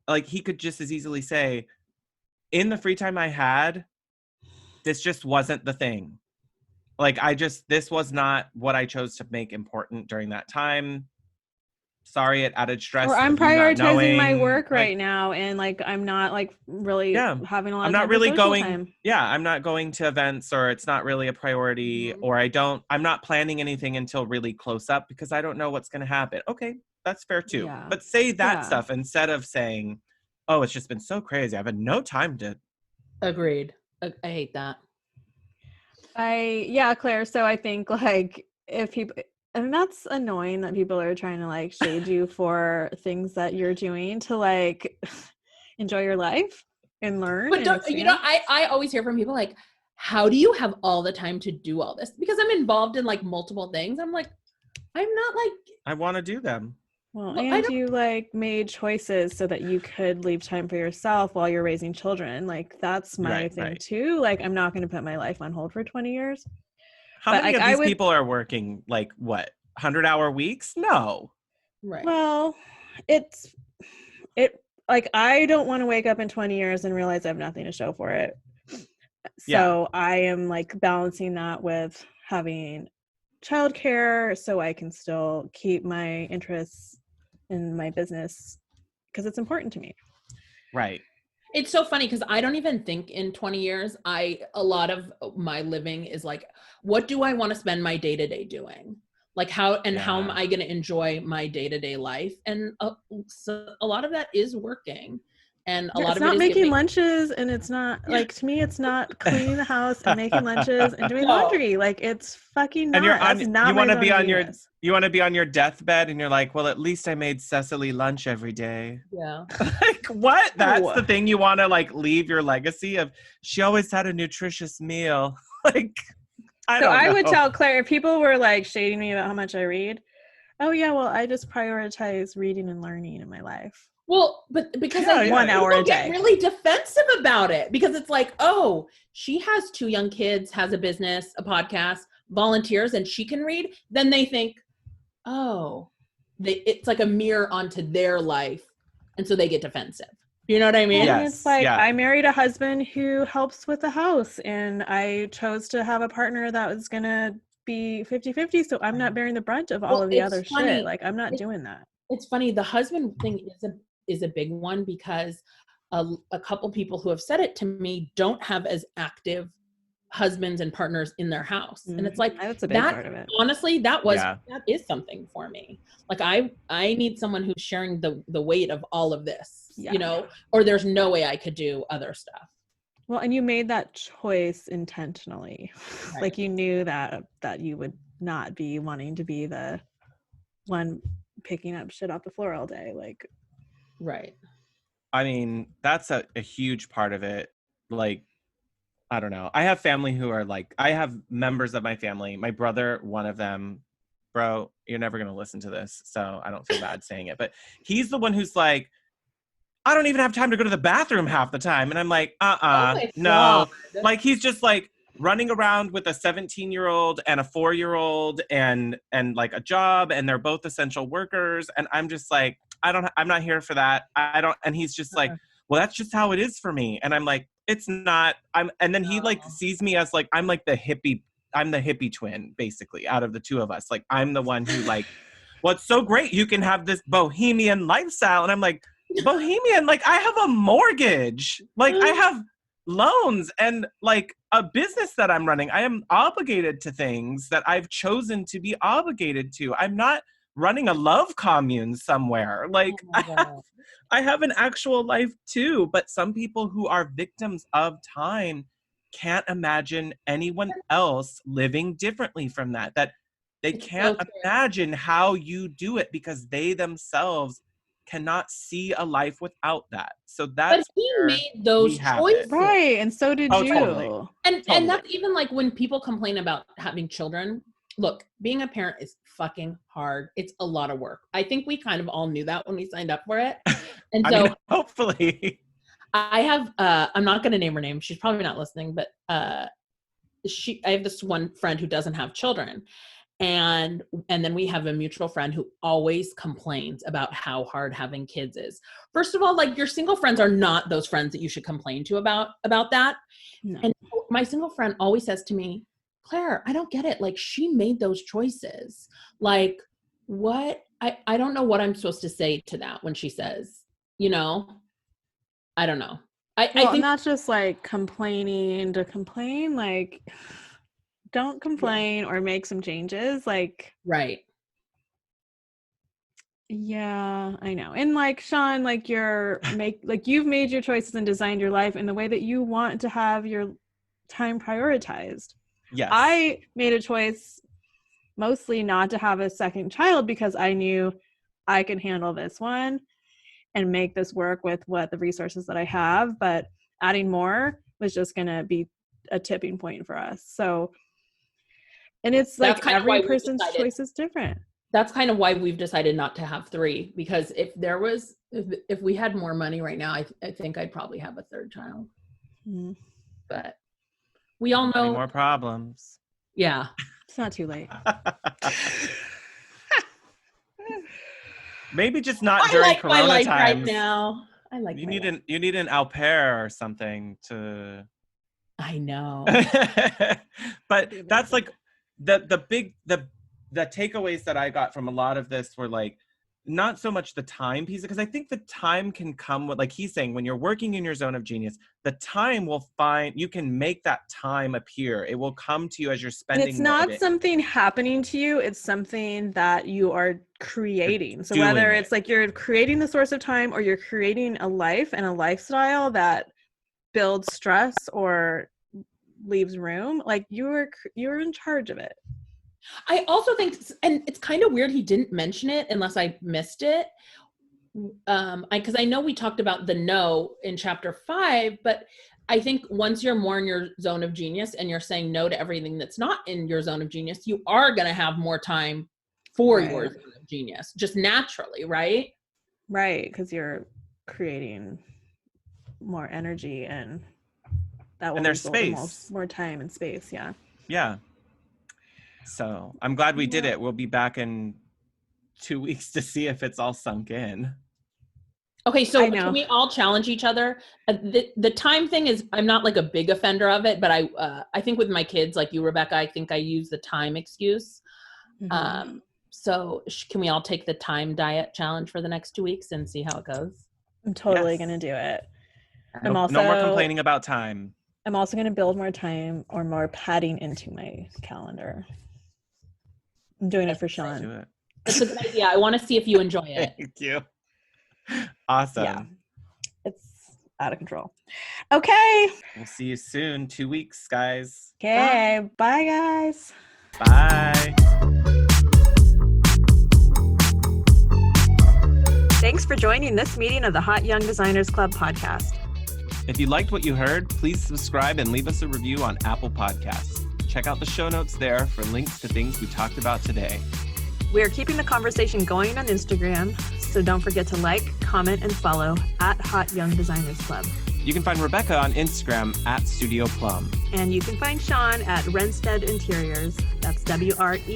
[SPEAKER 2] like, he could just as easily say, in the free time I had, this just wasn't the thing. Like, this was not what I chose to make important during that time. Sorry, it added stress.
[SPEAKER 1] Or I'm prioritizing my work right now, and like I'm not like really having a lot of time for social time.
[SPEAKER 2] Yeah, I'm not going to events, or it's not really a priority, or I'm not planning anything until really close up because I don't know what's going to happen. Okay, that's fair too. Yeah. But say that stuff instead of saying, oh, it's just been so crazy, I've had no time to.
[SPEAKER 3] Agreed. I hate that.
[SPEAKER 1] Claire. So I think like if people, and that's annoying that people are trying to like shade you for things that you're doing to like enjoy your life and learn.
[SPEAKER 3] But I always hear from people like, how do you have all the time to do all this? Because I'm involved in like multiple things. I'm like, I'm not like.
[SPEAKER 2] I want to do them.
[SPEAKER 1] Well, and you like made choices so that you could leave time for yourself while you're raising children. Like that's my thing too. Like I'm not going to put my life on hold for 20 years.
[SPEAKER 2] How many of these people are working like what, 100-hour weeks? No.
[SPEAKER 1] Right. Well, like I don't want to wake up in 20 years and realize I have nothing to show for it. So I am like balancing that with having childcare so I can still keep my interests in my business because it's important to me.
[SPEAKER 2] Right.
[SPEAKER 3] It's so funny because I don't even think in 20 years, a lot of my living is like, what do I want to spend my day-to-day doing? Like how am I going to enjoy my day-to-day life? And so a lot of that is working. And a lot of it is
[SPEAKER 1] making lunches, and it's not like, to me, it's not cleaning the house and making lunches and doing laundry. Like it's fucking not.
[SPEAKER 2] And you want to be on your deathbed, and you're like, well, at least I made Cecily lunch every day.
[SPEAKER 3] Yeah.
[SPEAKER 2] Like what? That's the thing you want to like leave your legacy of. She always had a nutritious meal. Like
[SPEAKER 1] I would tell Claire if people were like shading me about how much I read. Oh yeah, well I just prioritize reading and learning in my life.
[SPEAKER 3] Well, but because
[SPEAKER 1] 1 hour a day,
[SPEAKER 3] get really defensive about it because it's like, oh, she has 2 young kids, has a business, a podcast, volunteers, and she can read. Then they think, oh, it's like a mirror onto their life, and so they get defensive. You know what I mean?
[SPEAKER 1] Yes. It's like I married a husband who helps with the house, and I chose to have a partner that was gonna be 50-50. So I'm not bearing the brunt of all of the other shit. Like I'm not doing that.
[SPEAKER 3] It's funny. The husband thing is a big one because a couple people who have said it to me don't have as active husbands and partners in their house. And it's like,
[SPEAKER 1] that's a big part of it.
[SPEAKER 3] Honestly, that is something for me. Like I need someone who's sharing the weight of all of this, you know, or there's no way I could do other stuff.
[SPEAKER 1] Well, and you made that choice intentionally. Right. Like you knew that you would not be wanting to be the one picking up shit off the floor all day. Like,
[SPEAKER 3] right.
[SPEAKER 2] I mean, that's a huge part of it. Like, I don't know. I have family who are like, I have members of my family, my brother, one of them, bro, you're never going to listen to this, so I don't feel bad saying it, but he's the one who's like, I don't even have time to go to the bathroom half the time. And I'm like, no. Like, he's just like running around with a 17-year-old and a 4-year-old and like a job, and they're both essential workers. And I'm just like, I'm not here for that. And he's just like, well, that's just how it is for me. And I'm like, it's not. And then he like sees me as like, I'm like the hippie twin, basically, out of the two of us. Like, I'm the one who like, well, it's so great. You can have this bohemian lifestyle. And I'm like, bohemian? Like, I have a mortgage. Like, I have loans and like a business that I'm running. I am obligated to things that I've chosen to be obligated to. I'm not running a love commune somewhere. Like I have an actual life too, but some people who are victims of time can't imagine anyone else living differently from that. That they can't imagine how you do it because they themselves cannot see a life without that. So that's
[SPEAKER 3] but he made those choices.
[SPEAKER 1] Right, and so did you.
[SPEAKER 2] Totally.
[SPEAKER 3] And that's even like when people complain about having children. Look, being a parent is fucking hard. It's a lot of work. I think we kind of all knew that when we signed up for it. And so
[SPEAKER 2] I mean, hopefully.
[SPEAKER 3] I have I'm not going to name her name. She's probably not listening, but I have this one friend who doesn't have children. And then we have a mutual friend who always complains about how hard having kids is. First of all, like your single friends are not those friends that you should complain to about that. No. And my single friend always says to me, Claire, I don't get it. Like she made those choices. Like what? I don't know what I'm supposed to say to that when she says, you know, I don't know. I think
[SPEAKER 1] not just like complaining to complain, like don't complain or make some changes. Like,
[SPEAKER 3] right.
[SPEAKER 1] Yeah, I know. And like Shaun, like you've made your choices and designed your life in the way that you want to have your time prioritized.
[SPEAKER 2] Yes.
[SPEAKER 1] I made a choice mostly not to have a second child because I knew I could handle this one and make this work with what the resources that I have, but adding more was just going to be a tipping point for us. So, and it's like every person's choice is different.
[SPEAKER 3] That's kind of why we've decided not to have 3, because if we had more money right now, I think I'd probably have a 3rd child.
[SPEAKER 1] Mm.
[SPEAKER 3] But we all know
[SPEAKER 2] more problems.
[SPEAKER 3] Yeah.
[SPEAKER 1] It's not too late.
[SPEAKER 2] Maybe just not during Corona
[SPEAKER 3] my life
[SPEAKER 2] times.
[SPEAKER 3] Right now. I like
[SPEAKER 2] you need an au pair or something to.
[SPEAKER 3] I know.
[SPEAKER 2] But that's like the takeaways that I got from a lot of this were like not so much the time piece, because I think the time can come with, like he's saying, when you're working in your zone of genius, the time you can make that time appear. It will come to you as you're spending.
[SPEAKER 1] And it's not something happening to you. It's something that you are creating. So whether it's like you're creating the source of time or you're creating a life and a lifestyle that builds stress or leaves room, like you're in charge of it.
[SPEAKER 3] I also think, and it's kind of weird he didn't mention it unless I missed it, because I know we talked about the no in chapter 5, but I think once you're more in your zone of genius and you're saying no to everything that's not in your zone of genius, you are going to have more time for your zone of genius, just naturally, right?
[SPEAKER 1] Right, because you're creating more energy and that will
[SPEAKER 2] and there's space,
[SPEAKER 1] more time and space.
[SPEAKER 2] Yeah. So I'm glad we did it. We'll be back in 2 weeks to see if it's all sunk in.
[SPEAKER 3] Okay, so can we all challenge each other? The time thing is, I'm not like a big offender of it, but I think with my kids, like you, Rebecca, I think I use the time excuse. Mm-hmm. So can we all take the time diet challenge for the next 2 weeks and see how it goes?
[SPEAKER 1] I'm totally going to do it.
[SPEAKER 2] No more complaining about time.
[SPEAKER 1] I'm also going to build more time or more padding into my calendar. I'm doing it for Shaun.
[SPEAKER 2] Do it.
[SPEAKER 3] That's a good idea. I want to see if you enjoy it.
[SPEAKER 2] Thank you. Awesome.
[SPEAKER 1] Yeah. It's out of control. Okay.
[SPEAKER 2] We'll see you soon. 2 weeks, guys.
[SPEAKER 1] Okay. Bye, guys.
[SPEAKER 2] Bye.
[SPEAKER 1] Thanks for joining this meeting of the Hot Young Designers Club podcast.
[SPEAKER 2] If you liked what you heard, please subscribe and leave us a review on Apple Podcasts. Check out the show notes there for links to things we talked about today.
[SPEAKER 1] We are keeping the conversation going on Instagram, so don't forget to like, comment, and follow at Hot Young Designers Club.
[SPEAKER 2] You can find Rebecca on Instagram at Studio Plum.
[SPEAKER 1] And you can find Shaun at Renstead Interiors. That's WRENSTED.